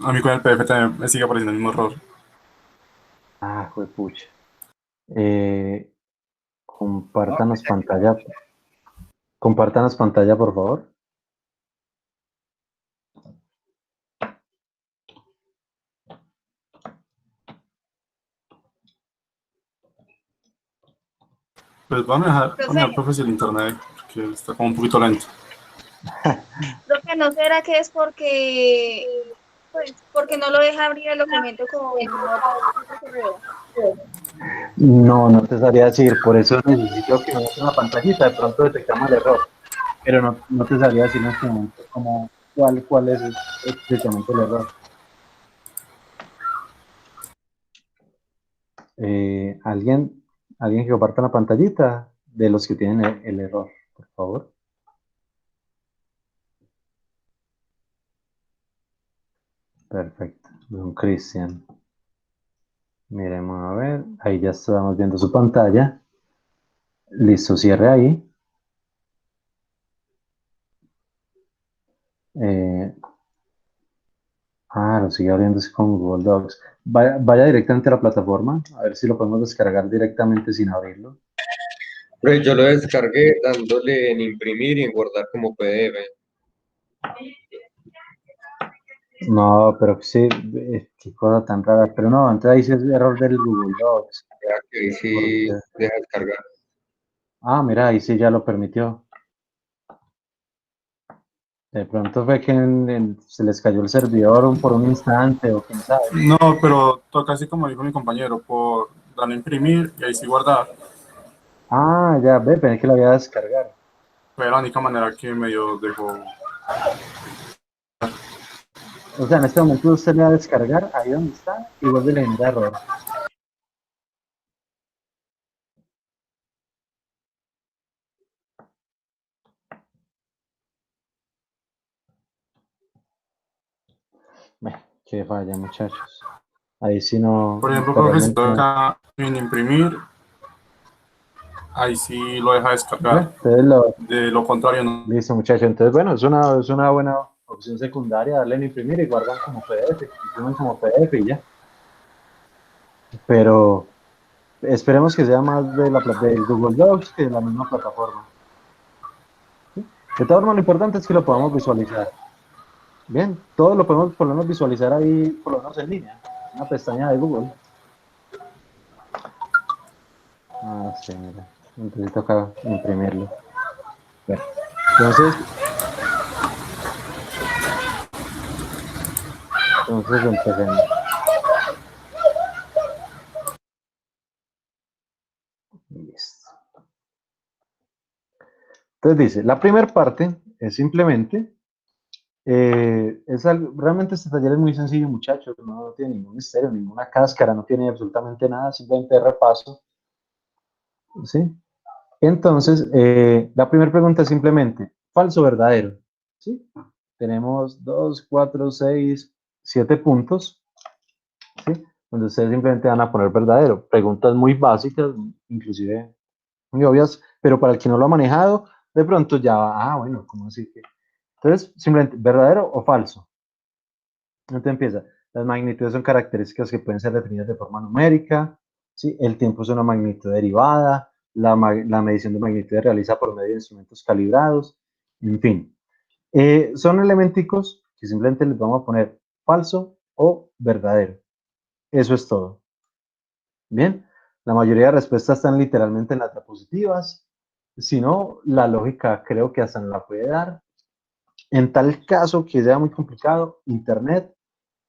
a mí con el PDF también me sigue apareciendo el mismo error. Ah, juepucha. No, Compártanos pantalla. Compártanos pantalla, por favor. Pues van a dejar Profe. poner, profe, si el internet, que está como un poquito lento. Profe, ¿no será que es porque no lo deja abrir el documento con otro correo? No te sabría decir, por eso necesito que me muestre una pantallita, de pronto detectamos el error, pero no te sabría decir en este momento cuál es exactamente el error. ¿Alguien que comparta la pantallita de los que tienen el error, por favor? Perfecto, don Cristian. Miremos a ver, ahí ya estamos viendo su pantalla. Listo, cierre ahí. Lo sigue abriéndose con Google Docs. Vaya directamente a la plataforma, a ver si lo podemos descargar directamente sin abrirlo. Pero yo lo descargué dándole en imprimir y en guardar como PDF. No, pero sí, qué cosa tan rara. Pero no, entonces ahí sí es error del Google Docs. Ya que ahí sí Porque, deja descargar. mira, ahí sí ya lo permitió. De pronto fue que se les cayó el servidor por un instante o quién sabe. No, pero toca así como dijo mi compañero, por darle a imprimir y ahí sí guardar. Ya, pensé que lo había descargar. Fue la única manera que medio dejó. O sea, en este momento usted le va a descargar ahí donde está y vuelve a le genera error. ¿Qué falla, muchachos? Ahí sí no. Por ejemplo, pero creo que si realmente no. toca en imprimir, ahí sí lo deja descargar. Entonces De lo contrario, no. listo, muchachos. Entonces, bueno, es una buena opción secundaria darle en imprimir y guardan como PDF, imprimen como PDF y ya. Pero esperemos que sea más de Google Docs que de la misma plataforma. ¿Sí? De todas formas, lo importante es que lo podamos visualizar. Bien, todo lo podemos por lo menos visualizar ahí, por lo menos en línea, una pestaña de Google. Ah, sí, mira. Entonces toca imprimirlo. Bueno, entonces empecemos. Listo. Entonces dice, la primera parte es simplemente, realmente este taller es muy sencillo, muchachos, no tiene ningún misterio, ninguna cáscara, no tiene absolutamente nada, simplemente de repaso, ¿sí? Entonces, la primera pregunta es simplemente, falso o verdadero, ¿sí? Tenemos 2, 4, 6, 7 puntos, ¿sí? Donde ustedes simplemente van a poner verdadero. Preguntas muy básicas, inclusive muy obvias, pero para el que no lo ha manejado, de pronto ya va, bueno, ¿cómo así que? Entonces, simplemente, ¿verdadero o falso? Entonces empieza, las magnitudes son características que pueden ser definidas de forma numérica, ¿sí? El tiempo es una magnitud derivada, la medición de magnitud se realiza por medio de instrumentos calibrados, en fin. Son elementicos que simplemente les vamos a poner falso o verdadero. Eso es todo. Bien, la mayoría de respuestas están literalmente en las diapositivas. Si no, la lógica creo que hasta nos la puede dar. En tal caso que sea muy complicado, internet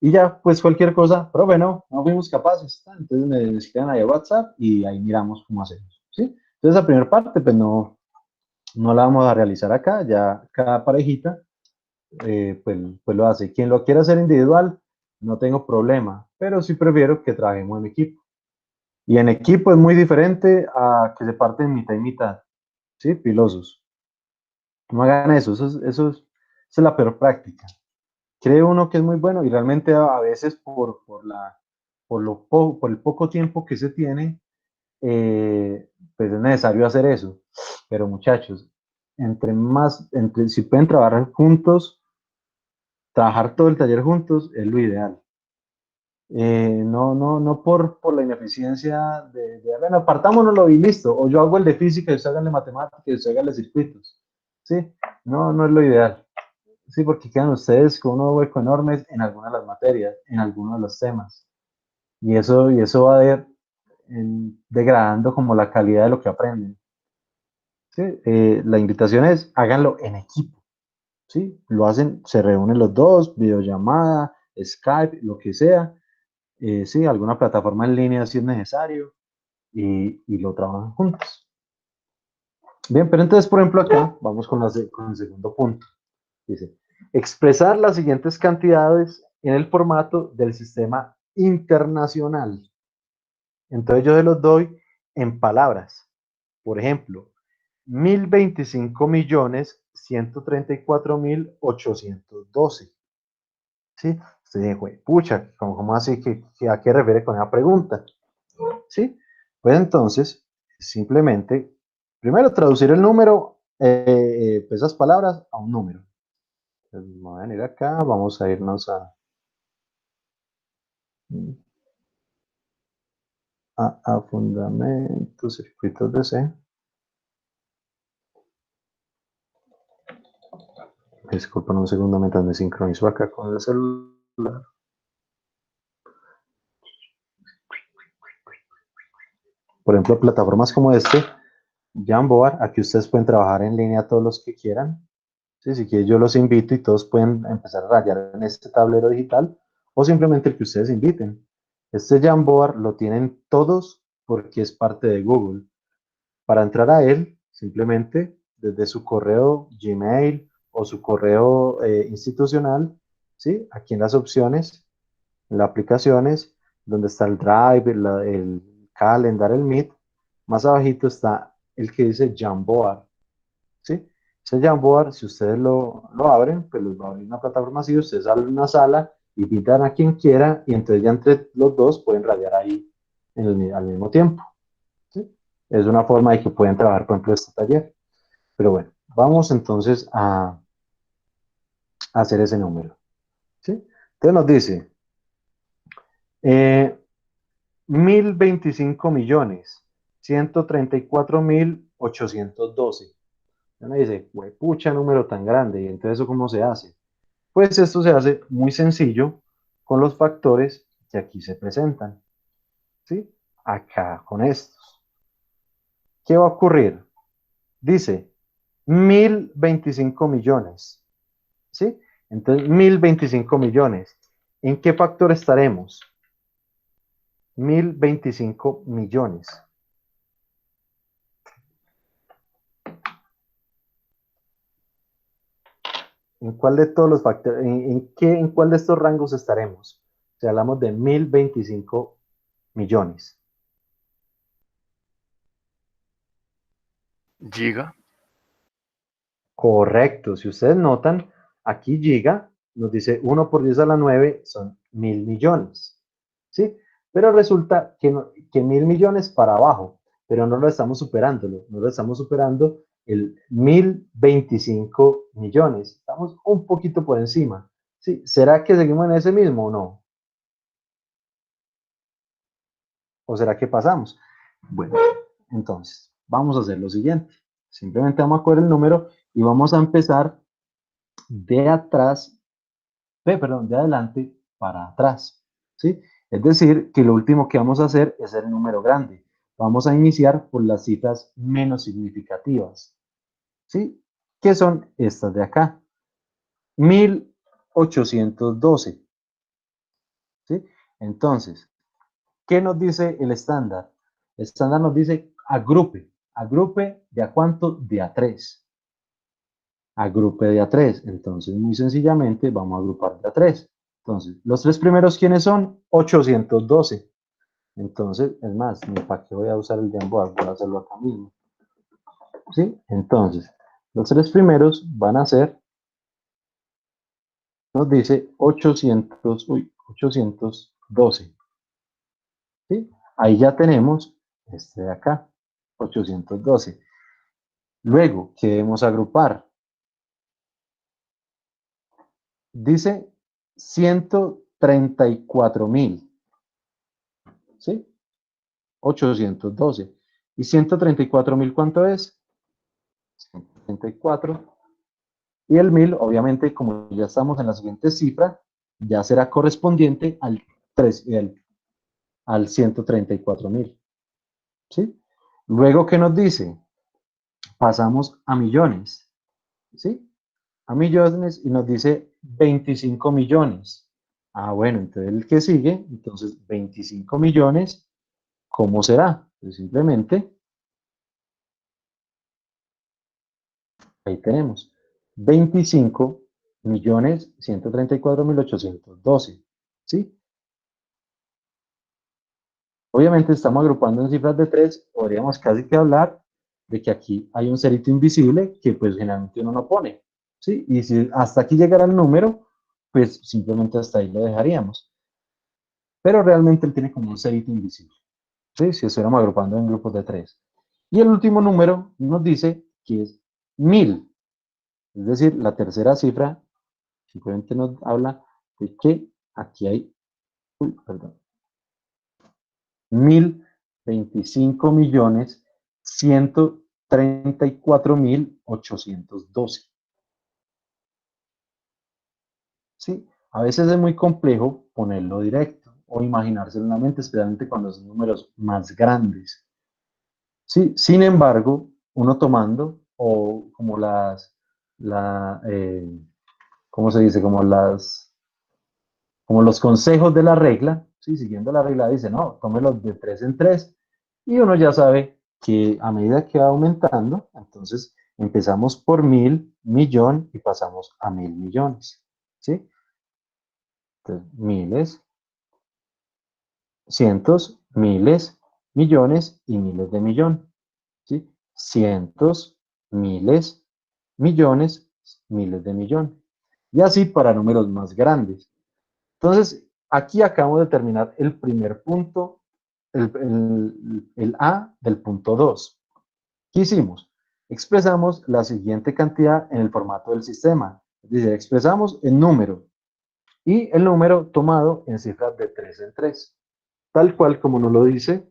y ya, pues cualquier cosa, pero bueno, no fuimos capaces. Entonces me escriben ahí a WhatsApp y ahí miramos cómo hacemos. ¿Sí? Entonces la primera parte, pues no la vamos a realizar acá, ya cada parejita, pues lo hace. Quien lo quiera hacer individual, no tengo problema, pero sí prefiero que trabajemos en equipo. Y en equipo es muy diferente a que se parten mitad y mitad, ¿sí? Pilosos. No hagan eso, esa es la peor práctica. Cree uno que es muy bueno y realmente a veces por el poco tiempo que se tiene, pues es necesario hacer eso. Pero muchachos, si pueden trabajar juntos, trabajar todo el taller juntos es lo ideal. No por la ineficiencia bueno, apartámonoslo y listo, o yo hago el de física y usted haga el de matemáticas y usted haga el de circuitos, ¿sí? No es lo ideal, ¿sí? Porque quedan ustedes con un hueco enorme en algunas de las materias, en algunos de los temas, y eso va a ir degradando como la calidad de lo que aprenden, ¿sí? La invitación es, háganlo en equipo, ¿sí? Lo hacen, se reúnen los dos, videollamada, Skype, lo que sea, sí, alguna plataforma en línea si es necesario y lo trabajan juntos. Bien, pero entonces, por ejemplo, acá vamos con el segundo punto. Dice, expresar las siguientes cantidades en el formato del sistema internacional. Entonces yo se los doy en palabras. Por ejemplo, 1.025.134.812. ¿Sí? Usted dice, pucha, ¿cómo así? ¿A qué refiere con esa pregunta? ¿Sí? Pues entonces, simplemente, primero traducir el número, pues esas palabras a un número. Entonces, vamos a venir acá, vamos a irnos a fundamentos, circuitos de C. Disculpen un segundo mientras me sincronizo acá con el celular. Por ejemplo, plataformas como Jamboard, aquí ustedes pueden trabajar en línea todos los que quieran. ¿Sí? Si quieren, yo los invito y todos pueden empezar a rayar en este tablero digital o simplemente el que ustedes inviten. Este Jamboard lo tienen todos porque es parte de Google. Para entrar a él, simplemente desde su correo Gmail o su correo institucional, ¿sí? Aquí en las opciones, en las aplicaciones, donde está el Drive, el Calendar, el Meet, más abajito está el que dice Jamboard, ¿sí? Ese Jamboard, si ustedes lo abren, pues les va a abrir una plataforma así, ustedes abren una sala invitan a quien quiera y entonces ya entre los dos pueden radiar ahí al mismo tiempo. ¿Sí? Es una forma de que pueden trabajar, por ejemplo, este taller. Pero bueno, vamos entonces a hacer ese número. ¿Sí? Entonces nos dice 1.025.134.812. Uno dice, pucha, número tan grande, y entonces ¿eso cómo se hace? Pues esto se hace muy sencillo con los factores que aquí se presentan. ¿Sí? Acá con estos. ¿Qué va a ocurrir? Dice 1.025 millones. ¿Sí? Entonces, 1.025 millones. ¿En qué factor estaremos? 1.025 millones. ¿En cuál de todos los factores, en cuál de estos rangos estaremos? Si hablamos de 1.025 millones. Giga. Correcto. Si ustedes notan, aquí giga nos dice 1 por 10 a la 9 son 1.000 millones. ¿Sí? Pero resulta que 1.000 millones para abajo, pero no lo estamos superando, no lo estamos superando el 1.025 millones. Estamos un poquito por encima. ¿Sí? ¿Será que seguimos en ese mismo o no? ¿O será que pasamos? Bueno, entonces, vamos a hacer lo siguiente. Simplemente vamos a coger el número y vamos a empezar de atrás, de adelante para atrás. ¿Sí? Es decir, que lo último que vamos a hacer es el número grande. Vamos a iniciar por las cifras menos significativas. ¿Sí? ¿Qué son estas de acá? 1.812. ¿Sí? Entonces, ¿qué nos dice el estándar? El estándar nos dice agrupe. ¿Agrupe de a cuánto? De a 3. Agrupe de a 3. Entonces, muy sencillamente, vamos a agrupar de a 3. Entonces, los tres primeros, ¿quiénes son? 812. Entonces, es más, ¿para qué voy a usar el Jamboard? Voy a hacerlo acá mismo. ¿Sí? Entonces, los tres primeros van a ser, nos dice 812. ¿Sí? Ahí ya tenemos este de acá, 812. Luego, ¿qué debemos agrupar? Dice 134.000. ¿Sí? 812. ¿Y 134.000 cuánto es? 134. Y el 1.000, obviamente, como ya estamos en la siguiente cifra, ya será correspondiente al 134.000. ¿Sí? Luego, ¿qué nos dice? Pasamos a millones. ¿Sí? A millones y nos dice 25 millones. Ah, bueno, entonces el que sigue, entonces 25 millones, ¿cómo será? Pues simplemente, ahí tenemos 25.134.812. ¿Sí? Obviamente estamos agrupando en cifras de 3, podríamos casi que hablar de que aquí hay un cerito invisible que pues generalmente uno no pone. ¿Sí? Y si hasta aquí llegara el número, pues simplemente hasta ahí lo dejaríamos. Pero realmente él tiene como un cerito invisible. ¿Sí? Si estuviéramos agrupando en grupos de 3. Y el último número nos dice que es 1.000. Es decir, la tercera cifra simplemente nos habla de que aquí hay, perdón, 1.025.134.812. ¿Sí? A veces es muy complejo ponerlo directo o imaginárselo en la mente, especialmente cuando son números más grandes. ¿Sí? Sin embargo, uno tomando, o como ¿cómo se dice? Como los consejos de la regla, ¿sí? Siguiendo la regla dice, no, tómelos de 3 en 3, y uno ya sabe que a medida que va aumentando, entonces empezamos por 1.000, millón, y pasamos a 1.000 millones, ¿sí? Entonces, miles, cientos, miles, millones y miles de millón, ¿sí? Cientos, miles, millones, miles de millón. Y así para números más grandes. Entonces, aquí acabamos de terminar el primer punto, el A del punto 2. ¿Qué hicimos? Expresamos la siguiente cantidad en el formato del sistema. Es decir, expresamos el número y el número tomado en cifras de 3 en 3. Tal cual como nos lo dice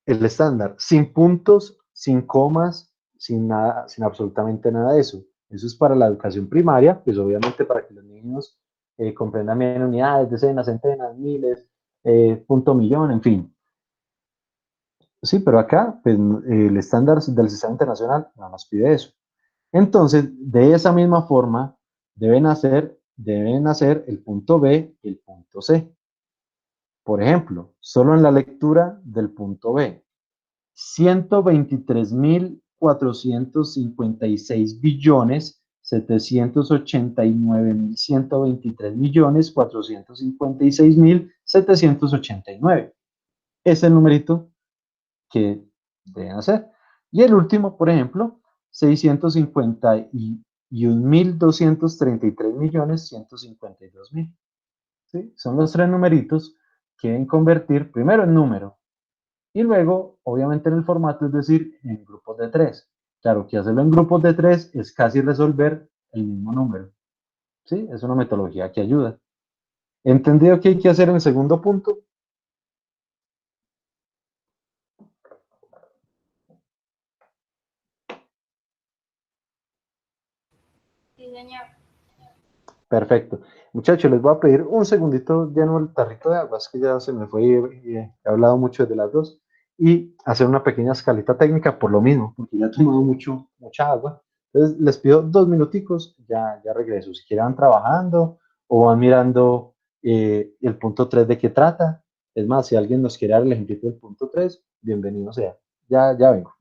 el estándar, sin puntos, sin comas, sin nada, sin absolutamente nada de eso. Eso es para la educación primaria, pues obviamente para que los niños comprendan bien unidades, decenas, centenas, miles, punto millón, en fin. Sí, pero acá pues, el estándar del sistema internacional no nos pide eso. Entonces, de esa misma forma, deben hacer el punto B y el punto C. Por ejemplo, solo en la lectura del punto B, 123.456 billones 789.123.456.789. Es el numerito que deben hacer. Y el último, por ejemplo, 651.233.152.000. ¿Sí? Son los tres numeritos que deben convertir primero en número y luego, obviamente, en el formato, es decir, en grupos de 3. Claro que hacerlo en grupos de 3 es casi resolver el mismo número. ¿Sí? Es una metodología que ayuda. ¿Entendido qué hay que hacer en el segundo punto? Sí, señor. Perfecto. Muchachos, les voy a pedir un segundito, lleno el tarrito de aguas, que ya se me fue, he hablado mucho desde las 2, y hacer una pequeña escalita técnica por lo mismo, porque ya he tomado mucha agua. Entonces, les pido 2 minuticos, ya regreso. Si quieren van trabajando o van mirando el punto 3 de qué trata. Es más, si alguien nos quiere dar el ejemplito del punto 3, bienvenido sea. Ya vengo.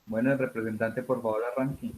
Bueno, el representante, por favor, arranque.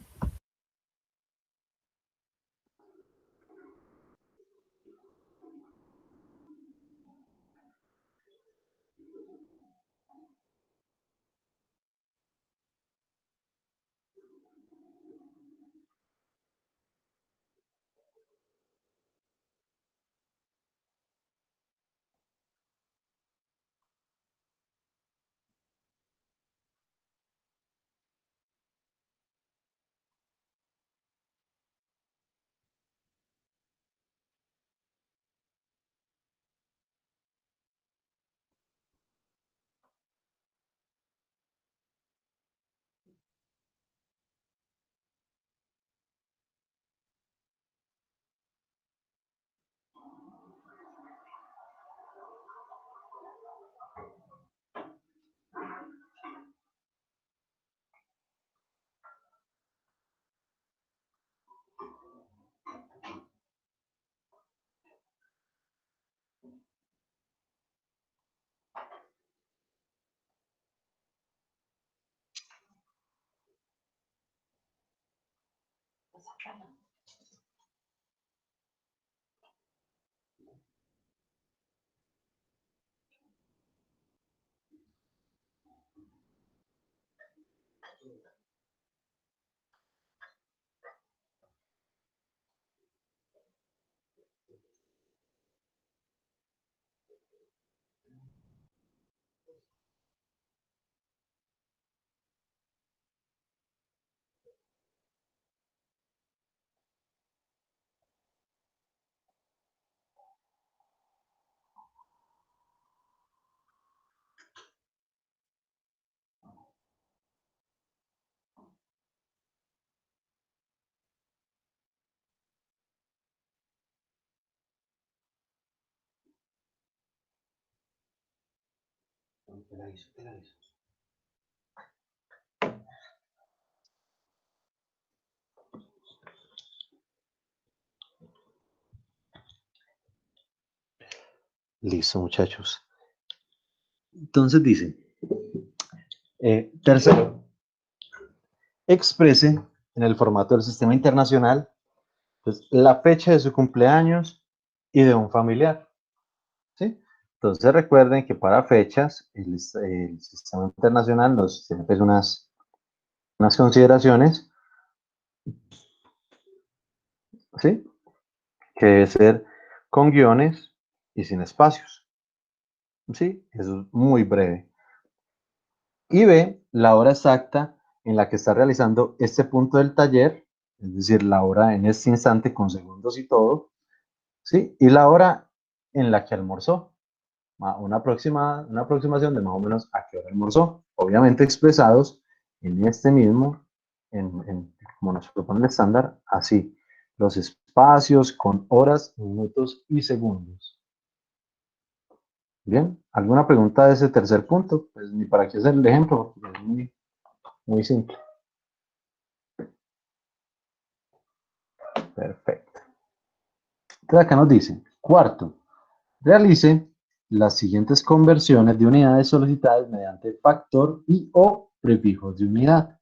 Listo, muchachos. Entonces dice, tercero, exprese en el formato del sistema internacional pues, la fecha de su cumpleaños y de un familiar. ¿sí? Entonces recuerden que para fechas el sistema internacional nos tiene pues unas consideraciones, ¿sí? Que debe ser con guiones y sin espacios, ¿sí? Eso es muy breve. Y B, la hora exacta en la que está realizando este punto del taller, es decir, la hora en este instante con segundos y todo, ¿sí? Y la hora en la que almorzó, una aproximación de más o menos a qué hora almorzó, obviamente expresados en este mismo, como nos propone el estándar, así, los espacios con horas, minutos y segundos. Bien, ¿alguna pregunta de ese tercer punto? Pues ni para qué hacer el ejemplo, porque es muy simple. Perfecto. Entonces acá nos dice, cuarto, realice las siguientes conversiones de unidades solicitadas mediante factor y o prefijos de unidad.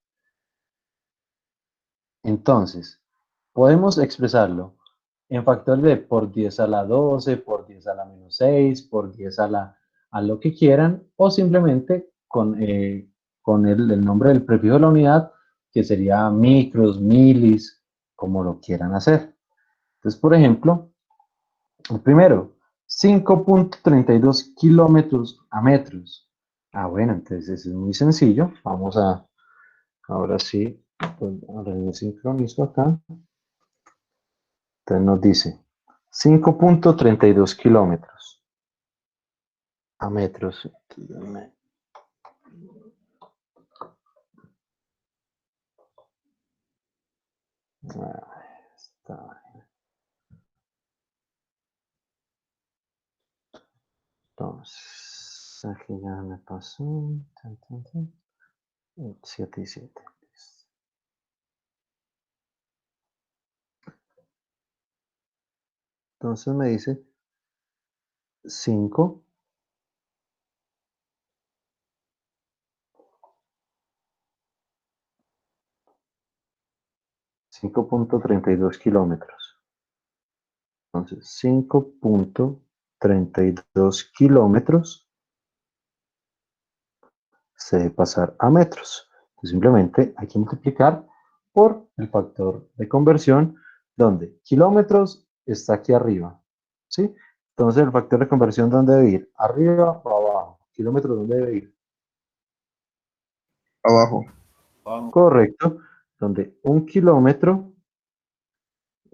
Entonces, podemos expresarlo en factor de por 10 a la 12, por 10 a la menos 6, por 10 a lo que quieran, o simplemente con el nombre del prefijo de la unidad, que sería micros, milis, como lo quieran hacer. Entonces, por ejemplo, el primero, 5.32 kilómetros a metros. Bueno, entonces es muy sencillo. Vamos a, ahora sí, pues, ahora me sincronizo acá. Entonces nos dice 5.32 kilómetros a metros. Entonces, aquí ya me pasó. 7 y 7. Entonces me dice 5. 5.32 kilómetros. Entonces, 5.32 kilómetros se debe pasar a metros. Entonces, simplemente hay que multiplicar por el factor de conversión, donde kilómetros está aquí arriba. ¿Sí? Entonces, el factor de conversión, ¿dónde debe ir? ¿Arriba o abajo? ¿Kilómetros dónde debe ir? Abajo. Correcto. Donde 1 kilómetro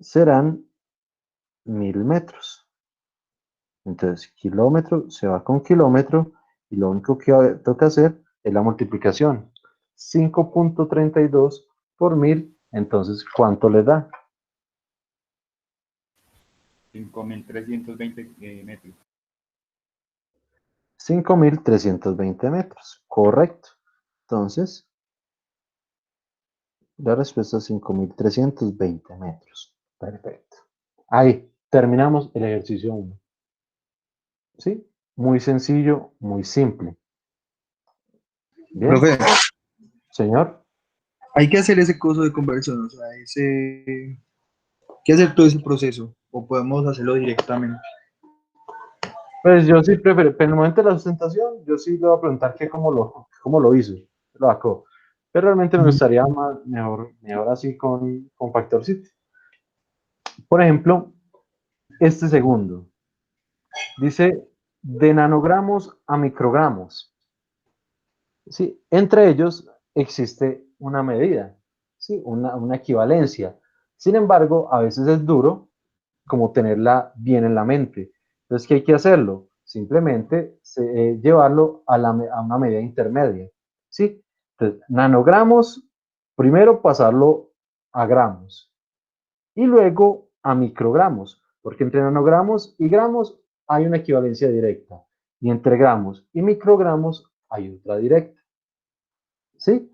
serán 1000 metros. Entonces, kilómetro se va con kilómetro y lo único que toca hacer es la multiplicación. 5.32 por 1000, entonces, ¿cuánto le da? 5.320 metros. 5.320 metros, correcto. Entonces, la respuesta es 5.320 metros. Perfecto. Ahí, terminamos el ejercicio 1. ¿Sí? Muy sencillo, muy simple. Bien. Profe, Señor. hay que hacer ese curso de conversión, o sea, hay que hacer todo ese proceso, o podemos hacerlo directamente. Pues yo sí prefiero, pero en el momento de la sustentación, yo sí le voy a preguntar que cómo lo hizo, lo sacó. Pero realmente me gustaría mejor así con factorcito. Por ejemplo, este segundo. Dice de nanogramos a microgramos. ¿Sí? Entre ellos existe una medida, ¿sí? Una equivalencia. Sin embargo, a veces es duro como tenerla bien en la mente. Entonces, ¿qué hay que hacerlo? Simplemente llevarlo a una medida intermedia. ¿Sí? Entonces, nanogramos, primero pasarlo a gramos y luego a microgramos, porque entre nanogramos y gramos hay una equivalencia directa y entre gramos y microgramos hay otra directa. ¿Sí?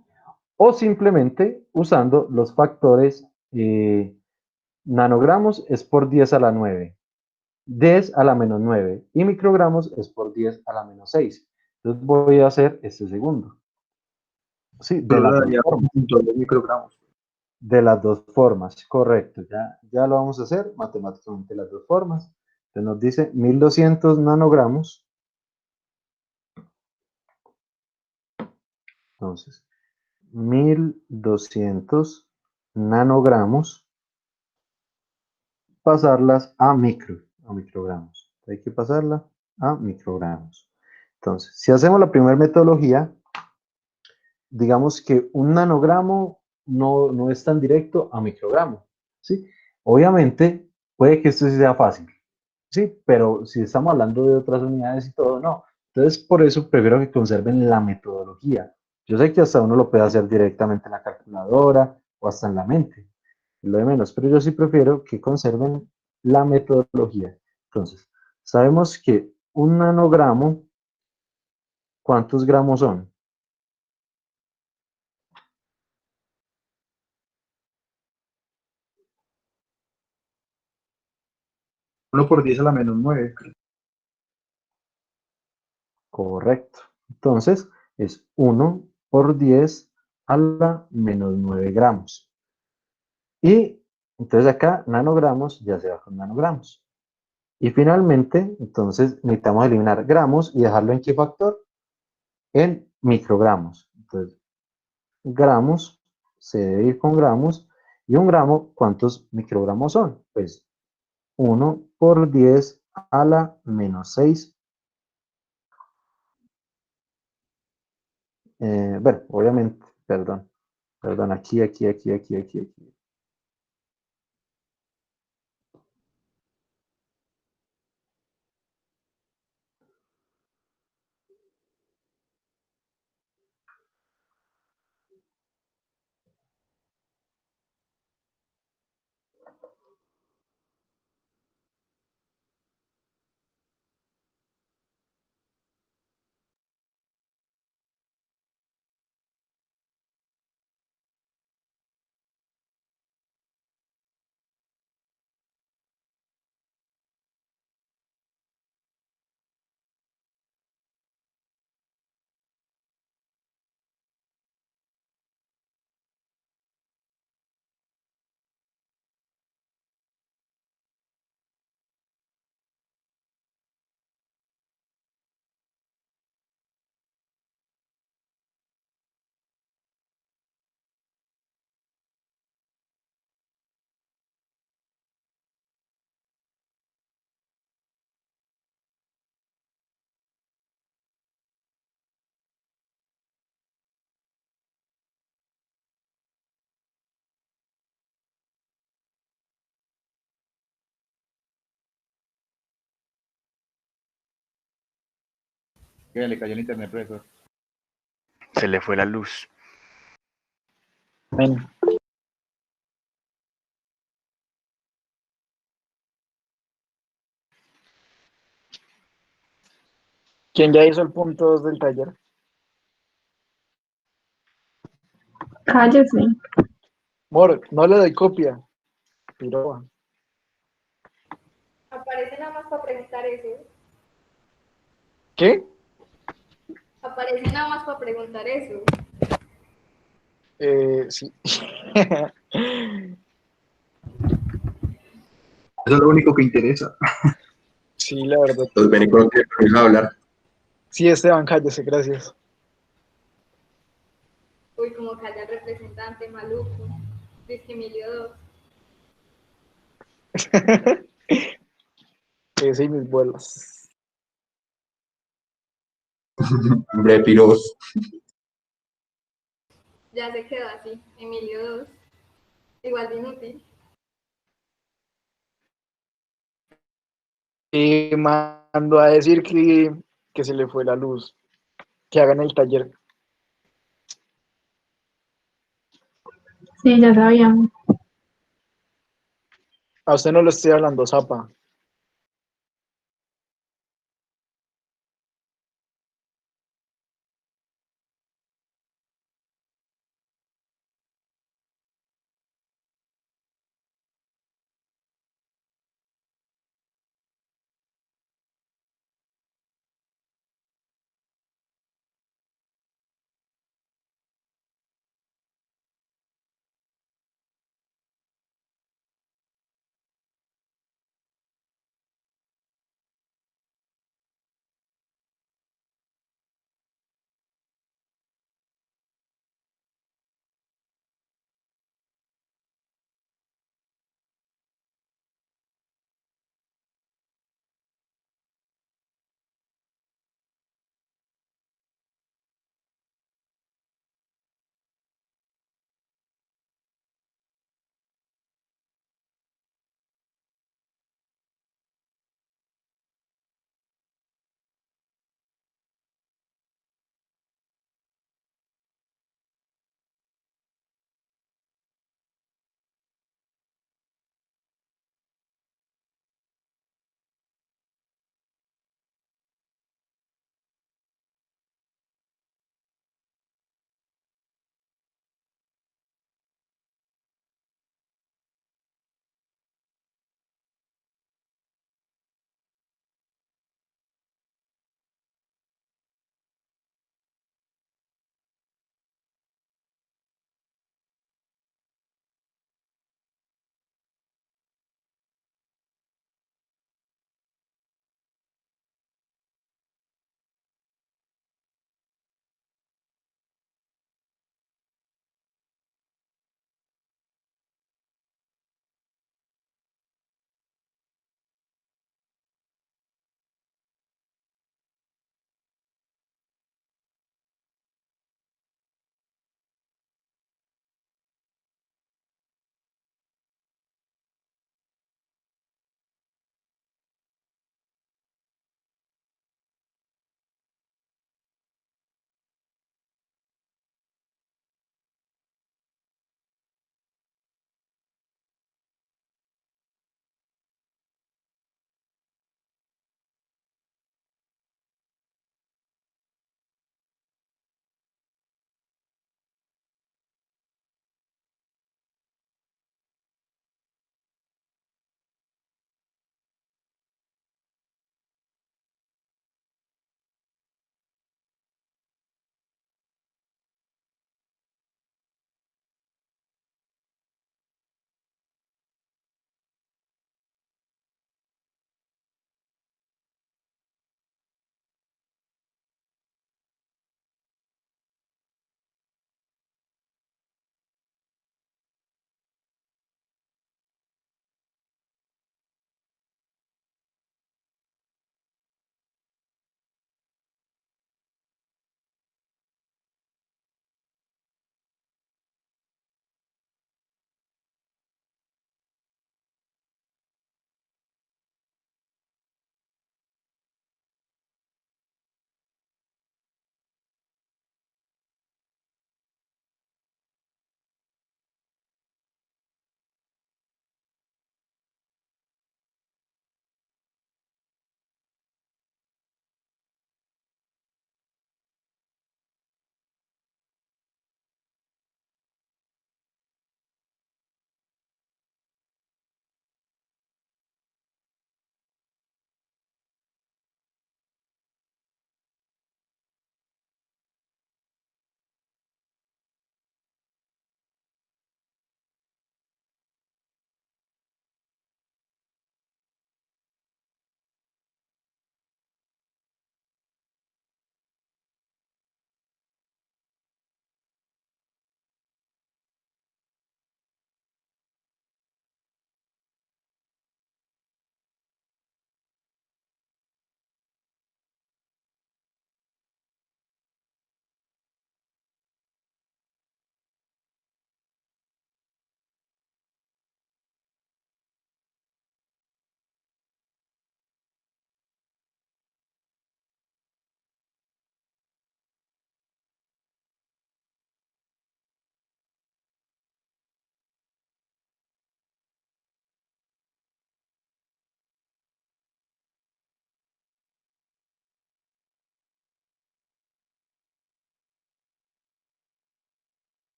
O simplemente usando los factores nanogramos es por 10 a la 9. 10 a la menos 9 y microgramos es por 10 a la menos 6. Entonces voy a hacer este segundo. Sí, de las dos formas. De microgramos. De las dos formas, correcto. Ya lo vamos a hacer matemáticamente las dos formas. Entonces nos dice 1200 nanogramos. Entonces, 1200 nanogramos, pasarlas a microgramos. Hay que pasarla a microgramos. Entonces, si hacemos la primera metodología, digamos que un nanogramo no es tan directo a microgramo, ¿sí? Obviamente, puede que esto sí sea fácil, ¿sí? Pero si estamos hablando de otras unidades y todo, no. Entonces, por eso prefiero que conserven la metodología. Yo sé que hasta uno lo puede hacer directamente en la calculadora o hasta en la mente, y lo de menos, pero yo sí prefiero que conserven la metodología. Entonces, sabemos que un nanogramo, ¿cuántos gramos son? 1 por 10 a la -9. Correcto. Entonces, es 1 por 10 a la -9 gramos. Y entonces acá nanogramos ya se va con nanogramos. Y finalmente, entonces necesitamos eliminar gramos y dejarlo en qué factor? En microgramos. Entonces, gramos se debe ir con gramos. Y un gramo, ¿cuántos microgramos son? Pues 1 por 10 a la -6. Bueno, obviamente, perdón, aquí. Que le cayó el internet, profesor. Se le fue la luz. Amén. ¿Quién ya hizo el punto 2 del taller? Cállese. Mor, no le doy copia. Piroba. Aparece nada más para preguntar eso. ¿Qué? Aparece nada más para preguntar eso. Sí. Eso es lo único que interesa. Sí, la verdad. Los ven con que permiso de hablar. Sí, Esteban, cállese, gracias. Uy, como calla el representante, maluco. Dice que Emilio Sí, mis vuelos. Hombre, piros. ya se quedó así. Emilio 2. Igual de inútil. Y mandó a decir que se le fue la luz. Que hagan el taller. Sí, ya sabíamos. A usted no le estoy hablando, Zapa.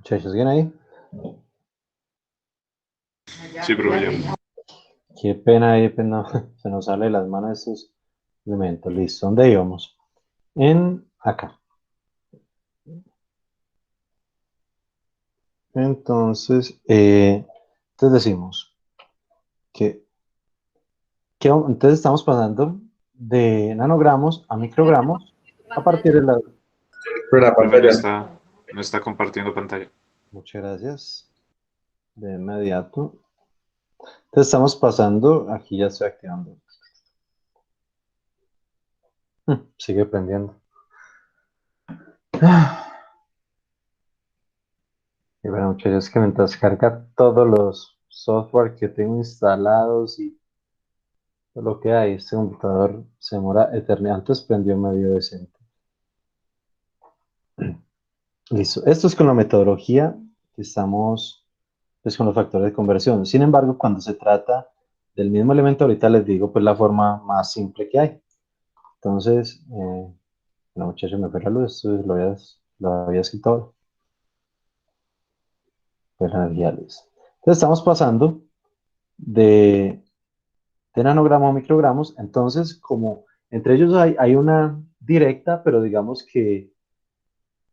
Muchachos, ¿siguen ahí? Sí, profe, ya. Qué pena ahí, pues no, se nos sale de las manos estos elementos. Listo, ¿dónde íbamos? En acá. Entonces, entonces decimos que, entonces estamos pasando de nanogramos a microgramos a partir de la... Pero la Profe, pantalla. no está compartiendo pantalla. Muchas gracias. De inmediato. Entonces estamos pasando, aquí ya estoy activando. Sigue prendiendo. Y bueno, muchachos, que mientras carga todos los software que tengo instalados y todo lo que hay, este computador se demora eternidad. Antes prendió medio decente. Listo. Esto es con la metodología que estamos, pues con los factores de conversión. Sin embargo, cuando se trata del mismo elemento, ahorita les digo, pues la forma más simple que hay. Entonces, bueno, muchachos, me fue la luz, esto lo había escrito. Pues la energía luz. Entonces, estamos pasando de nanogramos a microgramos. Entonces, como entre ellos hay una directa, pero digamos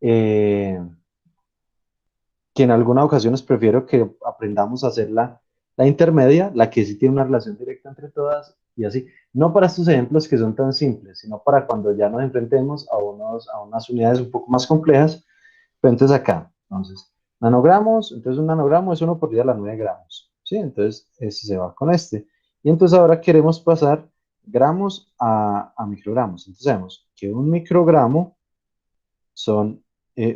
eh, que en algunas ocasiones prefiero que aprendamos a hacer la intermedia, la que sí tiene una relación directa entre todas y así. No para estos ejemplos que son tan simples, sino para cuando ya nos enfrentemos a unas unidades un poco más complejas. Pero entonces acá, entonces, nanogramos, entonces un nanogramo es 1 por 10 a la 9 gramos. ¿Sí? Entonces, ese se va con este. Y entonces ahora queremos pasar gramos a microgramos. Entonces sabemos que un microgramo son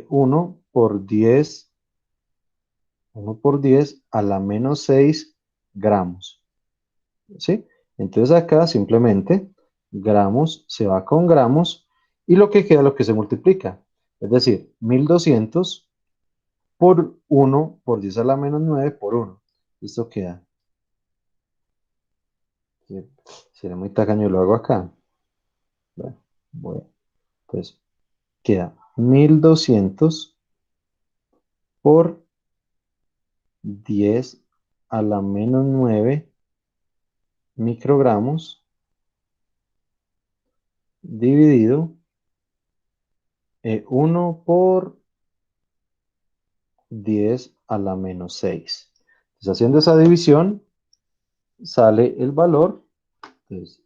1 por 10 a la menos 6 gramos. ¿Sí? Entonces acá simplemente gramos se va con gramos y lo que queda lo que se multiplica. Es decir, 1200 por 1 por 10 a la menos 9 por 1. Esto queda. Sería muy tacaño, lo hago acá. Bueno, pues queda 1200 por 10 a la menos 9 microgramos dividido 1 por 10 a la menos 6. Entonces, haciendo esa división, sale el valor. Entonces,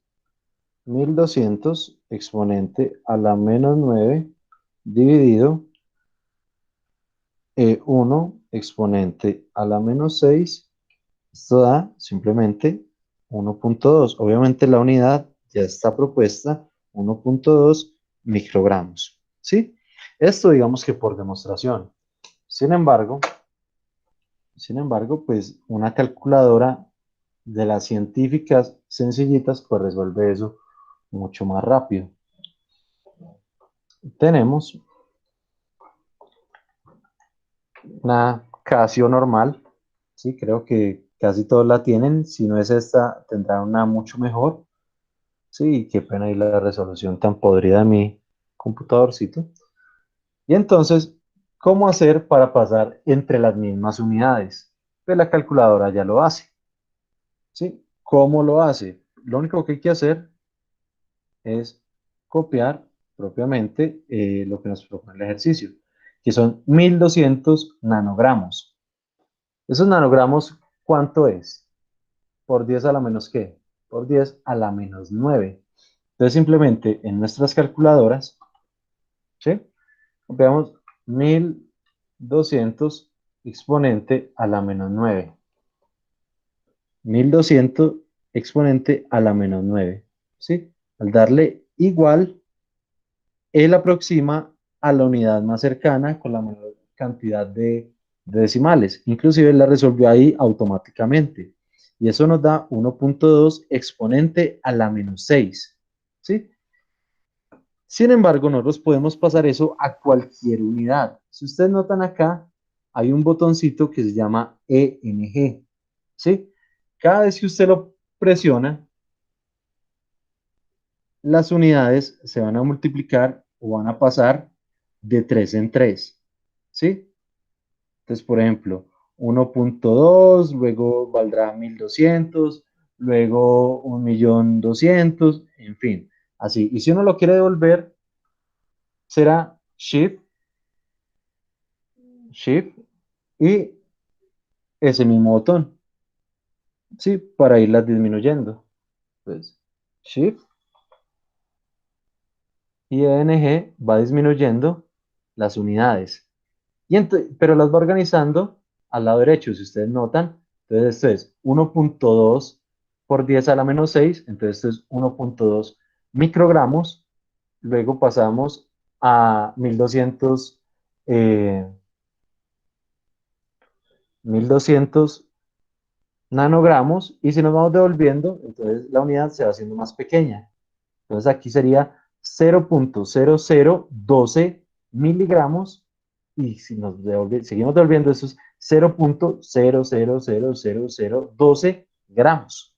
1200 exponente a la menos 9 dividido 1 exponente a la menos 6. Esto da simplemente 1.2. Obviamente la unidad ya está propuesta, 1.2 microgramos. ¿Sí? Esto digamos que por demostración. Sin embargo, pues una calculadora de las científicas sencillitas pues resuelve eso mucho más rápido. Tenemos una Casio normal, sí, creo que casi todos la tienen. Si no es esta, tendrá una mucho mejor. Sí, qué pena y la resolución tan podrida de mi computadorcito. Y entonces, ¿cómo hacer para pasar entre las mismas unidades? Pues la calculadora ya lo hace. ¿Sí? ¿Cómo lo hace? Lo único que hay que hacer es copiar propiamente lo que nos propone el ejercicio, que son 1200 nanogramos. Esos nanogramos, ¿cuánto es? Por 10 a la menos ¿qué? Por 10 a la menos 9. Entonces, simplemente en nuestras calculadoras, ¿sí? Veamos 1200 exponente a la menos 9. 1200 exponente a la menos 9. ¿Sí? Al darle igual, él aproxima a la unidad más cercana con la menor cantidad de decimales. Inclusive él la resolvió ahí automáticamente. Y eso nos da 1.2 exponente a la menos 6. ¿Sí? Sin embargo, nosotros podemos pasar eso a cualquier unidad. Si ustedes notan acá, hay un botoncito que se llama ENG. ¿Sí? Cada vez que usted lo presiona, las unidades se van a multiplicar o van a pasar de 3 en 3. ¿Sí? Entonces, por ejemplo, 1.2, luego valdrá 1.200, luego 1.200.000, en fin, así. Y si uno lo quiere devolver, será Shift y ese mismo botón, ¿sí? Para irlas disminuyendo. Pues, Shift y ENG va disminuyendo las unidades. Pero las va organizando al lado derecho, si ustedes notan. Entonces esto es 1.2 por 10 a la menos 6, entonces esto es 1.2 microgramos. Luego pasamos a 1200 nanogramos, y si nos vamos devolviendo, entonces la unidad se va haciendo más pequeña. Entonces aquí sería 0.0012 miligramos, y si nos seguimos devolviendo, eso es 0.000012 gramos.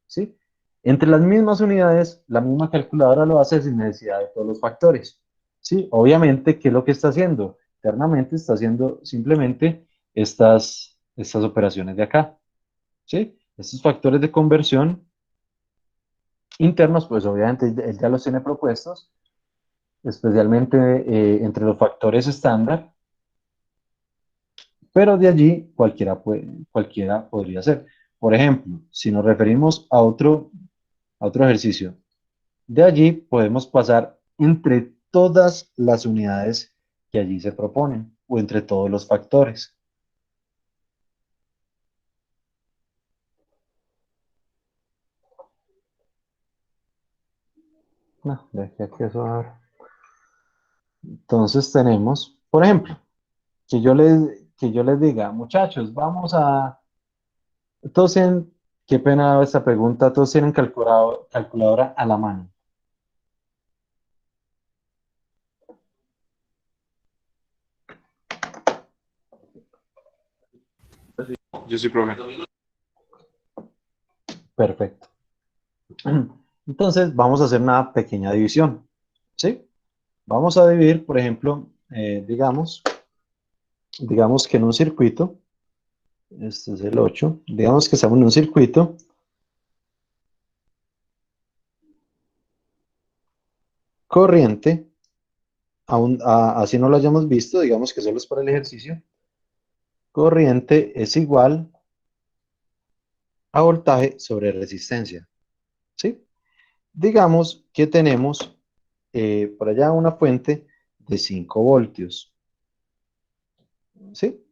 ¿Sí? Entre las mismas unidades, la misma calculadora lo hace sin necesidad de todos los factores. ¿Sí? Obviamente, ¿qué es lo que está haciendo? Internamente está haciendo simplemente estas operaciones de acá. ¿Sí? Estos factores de conversión internos, pues obviamente él ya los tiene propuestos, especialmente entre los factores estándar, pero de allí cualquiera podría ser. Por ejemplo, si nos referimos a otro ejercicio, de allí podemos pasar entre todas las unidades que allí se proponen, o entre todos los factores. No, de aquí a eso, a ver. Entonces tenemos, por ejemplo, que yo les diga, muchachos, vamos a... Todos tienen, qué pena esta pregunta, todos tienen calculadora a la mano. Yo sí, profe. Perfecto. Entonces, vamos a hacer una pequeña división. ¿Sí? Vamos a dividir, por ejemplo, digamos que en un circuito, este es el 8, digamos que estamos en un circuito corriente, así no lo hayamos visto, digamos que solo es para el ejercicio, corriente es igual a voltaje sobre resistencia. ¿Sí? Digamos que tenemos por allá una fuente de 5 voltios. ¿Sí?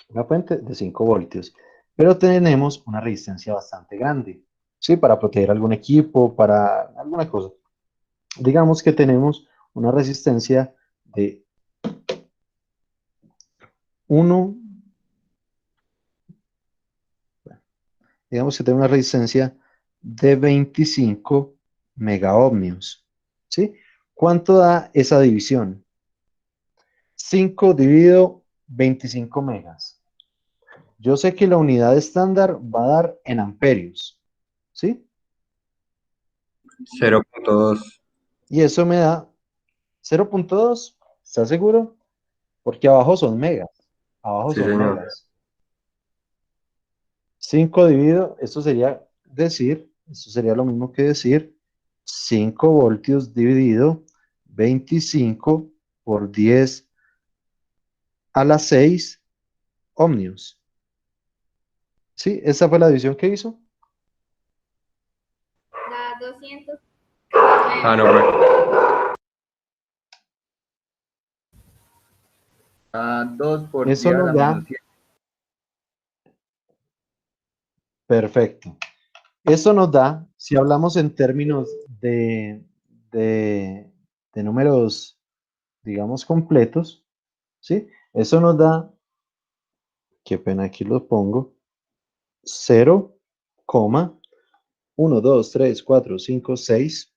Una fuente de 5 voltios. Pero tenemos una resistencia bastante grande. ¿Sí? Para proteger algún equipo, para alguna cosa. Digamos que tenemos una resistencia de 1. Digamos que tenemos una resistencia de 25 megaohmios. ¿Sí? ¿Cuánto da esa división? 5 dividido 25 megas. Yo sé que la unidad estándar va a dar en amperios. ¿Sí? 0.2. Y eso me da 0.2. ¿Estás seguro? Porque abajo son megas. Abajo Sí, son señor. megas. 5 dividido, esto sería lo mismo que decir 5 voltios dividido 25 por 10 a la 6 ohmios. ¿Sí? ¿Esa fue la división que hizo? La 200. Ah, no, profe. A 2 por Eso 10 a nos la da... menos 7. Perfecto. Eso nos da, si hablamos en términos de números, digamos, completos, ¿sí? Eso nos da, qué pena, aquí lo pongo, 0,1, 2, 3, 4, 5, 6,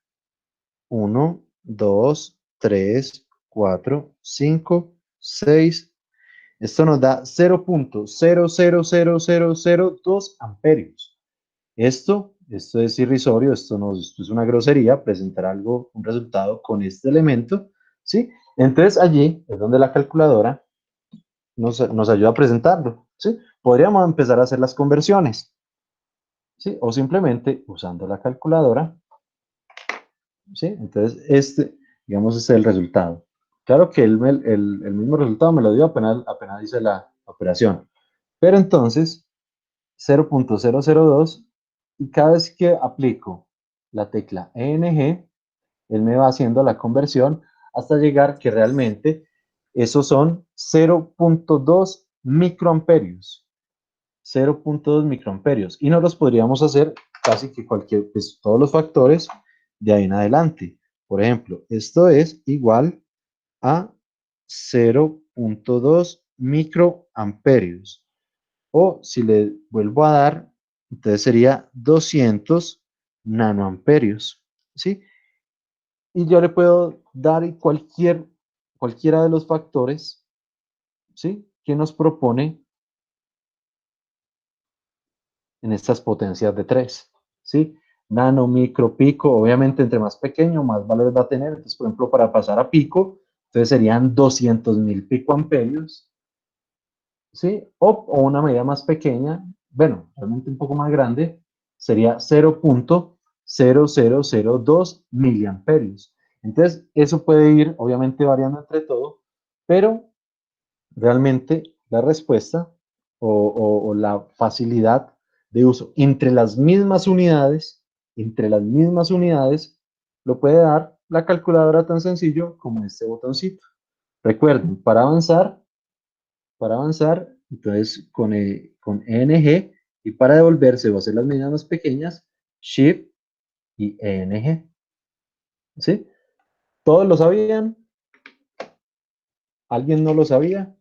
1, 2, 3, 4, 5, 6. Esto nos da 0.000002 amperios. Esto es irrisorio, esto es una grosería, presentar un resultado con este elemento, ¿sí? Entonces allí es donde la calculadora nos ayuda a presentarlo, ¿sí? Podríamos empezar a hacer las conversiones, ¿sí? O simplemente usando la calculadora, ¿sí? Entonces, digamos, este es el resultado. Claro que el mismo resultado me lo dio apenas hice la operación. Pero entonces, 0.002, y cada vez que aplico la tecla ENG, él me va haciendo la conversión hasta llegar que realmente esos son 0.2 microamperios. 0.2 microamperios. Y no los podríamos hacer casi que pues todos los factores de ahí en adelante. Por ejemplo, esto es igual a 0.2 microamperios. O si le vuelvo a dar, entonces sería 200 nanoamperios. ¿Sí? Y yo le puedo dar cualquiera de los factores, ¿sí?, que nos propone en estas potencias de 3, ¿sí? Nano, micro, pico, obviamente entre más pequeño, más valores va a tener. Entonces, por ejemplo, para pasar a pico, entonces serían 200.000 picoamperios, ¿sí? O una medida más pequeña, bueno, realmente un poco más grande, sería 0.0002 miliamperios. Entonces, eso puede ir, obviamente, variando entre todo, pero realmente la respuesta o la facilidad de uso entre las mismas unidades, lo puede dar la calculadora tan sencillo como este botoncito. Recuerden, para avanzar, entonces con ENG, y para devolverse o hacer las medidas más pequeñas, Shift y ENG. ¿Sí? ¿Todos lo sabían? ¿Alguien no lo sabía?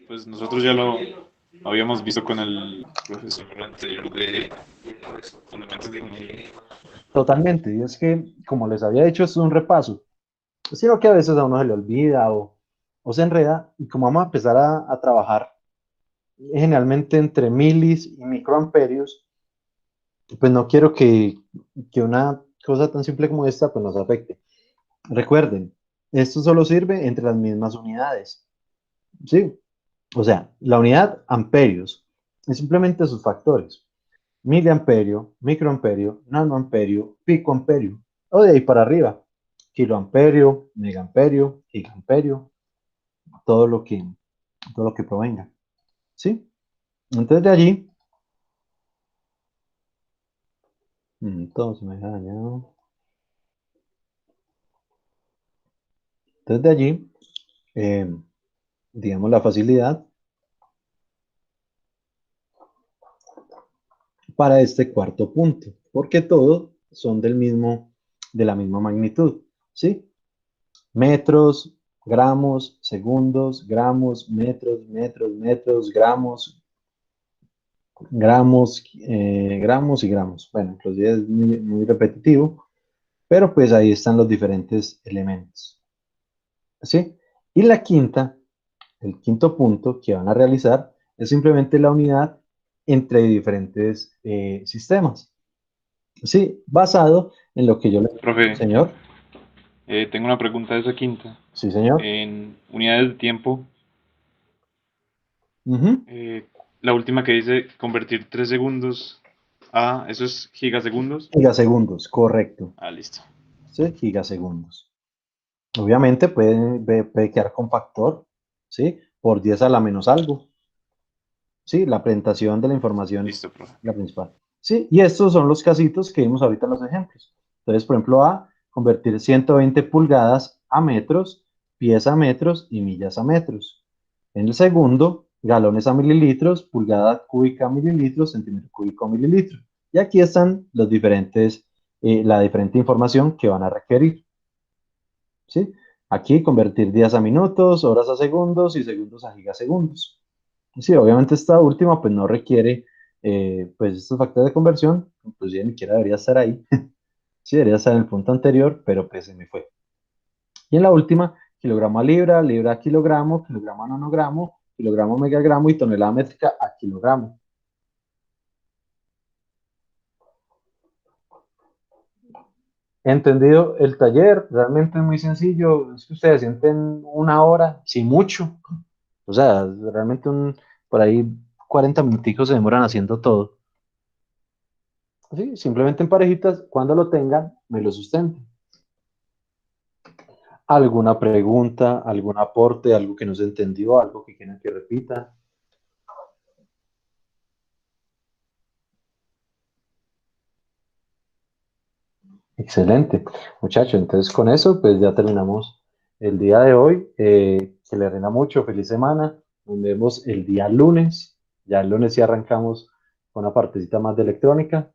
Pues nosotros ya lo habíamos visto con el profesor anterior de Fundamentos de Ingeniería. Totalmente, y es que, como les había dicho, esto es un repaso, sino que a veces a uno se le olvida o se enreda, y como vamos a empezar a trabajar generalmente entre milis y microamperios, pues no quiero que una cosa tan simple como esta pues nos afecte. Recuerden, esto solo sirve entre las mismas unidades, ¿sí? O sea, la unidad amperios es simplemente sus factores: miliamperio, microamperio, nanoamperio, picoamperio, o de ahí para arriba, kiloamperio, megaamperio, gigaamperio, todo lo que provenga, ¿sí? Entonces de allí, entonces me deja dañado. Entonces de allí, digamos, la facilidad para este cuarto punto, porque todos son de la misma magnitud, ¿sí? Metros, gramos, segundos, gramos, metros, gramos, gramos y gramos. Bueno, inclusive es muy repetitivo, pero pues ahí están los diferentes elementos, ¿sí? Y el quinto punto que van a realizar es simplemente la unidad entre diferentes sistemas, ¿sí? Basado en lo que yo le... Profe, Señor. tengo una pregunta de esa quinta. Sí, señor. En unidades de tiempo, Ujú. la última que dice convertir 3 segundos a, ¿eso es gigasegundos? Gigasegundos, correcto. Ah, listo. ¿Sí? Gigasegundos. Obviamente puede quedar con factor, ¿sí? Por 10 a la menos algo. ¿Sí? La presentación de la información, Listo, profe. la principal. ¿Sí? Y estos son los casitos que vimos ahorita en los ejemplos. Entonces, por ejemplo, convertir 120 pulgadas a metros, pies a metros y millas a metros. En el segundo, galones a mililitros, pulgada cúbica a mililitros, centímetro cúbico a mililitro. Y aquí están la diferente información que van a requerir, ¿sí? Aquí convertir días a minutos, horas a segundos y segundos a gigasegundos. Sí, obviamente esta última pues no requiere pues estos factores de conversión, pues ya ni siquiera debería estar ahí. Sí, debería estar en el punto anterior, pero pues se me fue. Y en la última, kilogramo a libra, libra a kilogramo, kilogramo a nanogramo, kilogramo a megagramo y tonelada métrica a kilogramo. Entendido el taller, realmente es muy sencillo. Es que ustedes sienten una hora, si mucho. O sea, realmente por ahí 40 minuticos se demoran haciendo todo. Sí, simplemente en parejitas, cuando lo tengan, me lo sustenten. ¿Alguna pregunta, algún aporte, algo que no se entendió, algo que quieran que repita? Excelente, muchachos. Entonces con eso, pues ya terminamos el día de hoy. Que les rinda mucho, feliz semana. Nos vemos el día lunes. Ya el lunes sí arrancamos con una partecita más de electrónica.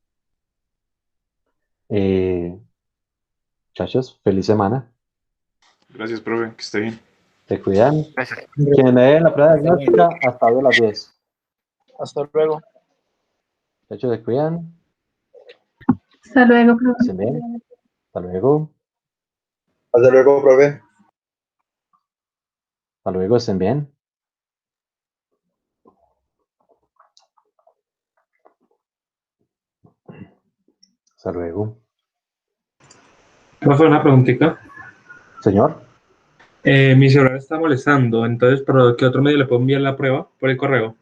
Muchachos, feliz semana. Gracias, profe, que esté bien. Se cuidan. Gracias. Quien me dé la prueba diagnóstica hasta hoy a las 10. Hasta luego. Muchachos, se cuidan. Hasta luego, profe. Estén bien. Hasta luego. Hasta luego, profe. Hasta luego, estén bien. Hasta luego. Profe, una preguntita. Señor. Mi celular está molestando, entonces, ¿por qué otro medio le puedo enviar la prueba? Por el correo.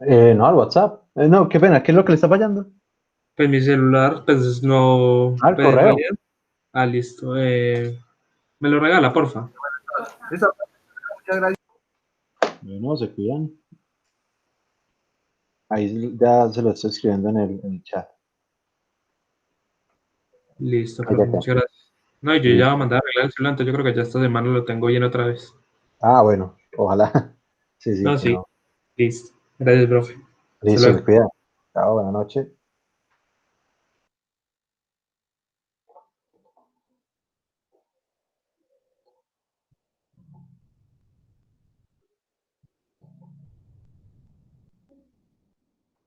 No, al WhatsApp. No, qué pena, ¿qué es lo que le está fallando? Pues mi celular, pues no. Al pues, en correo. realidad- listo. Me lo regala, porfa. Listo. Muchas gracias. Bueno, se cuidan. Ahí ya se lo estoy escribiendo en el chat. Listo, Ahí profe, ya muchas está. gracias. No, y yo ya Listo. voy a mandar a arreglar el celular, entonces yo creo que ya esta semana lo tengo bien otra vez. Ah, bueno, ojalá. Sí, sí, No, que sí. no. Listo. Gracias, profe. Hasta Listo, se luego. cuida. Chao, buenas noches.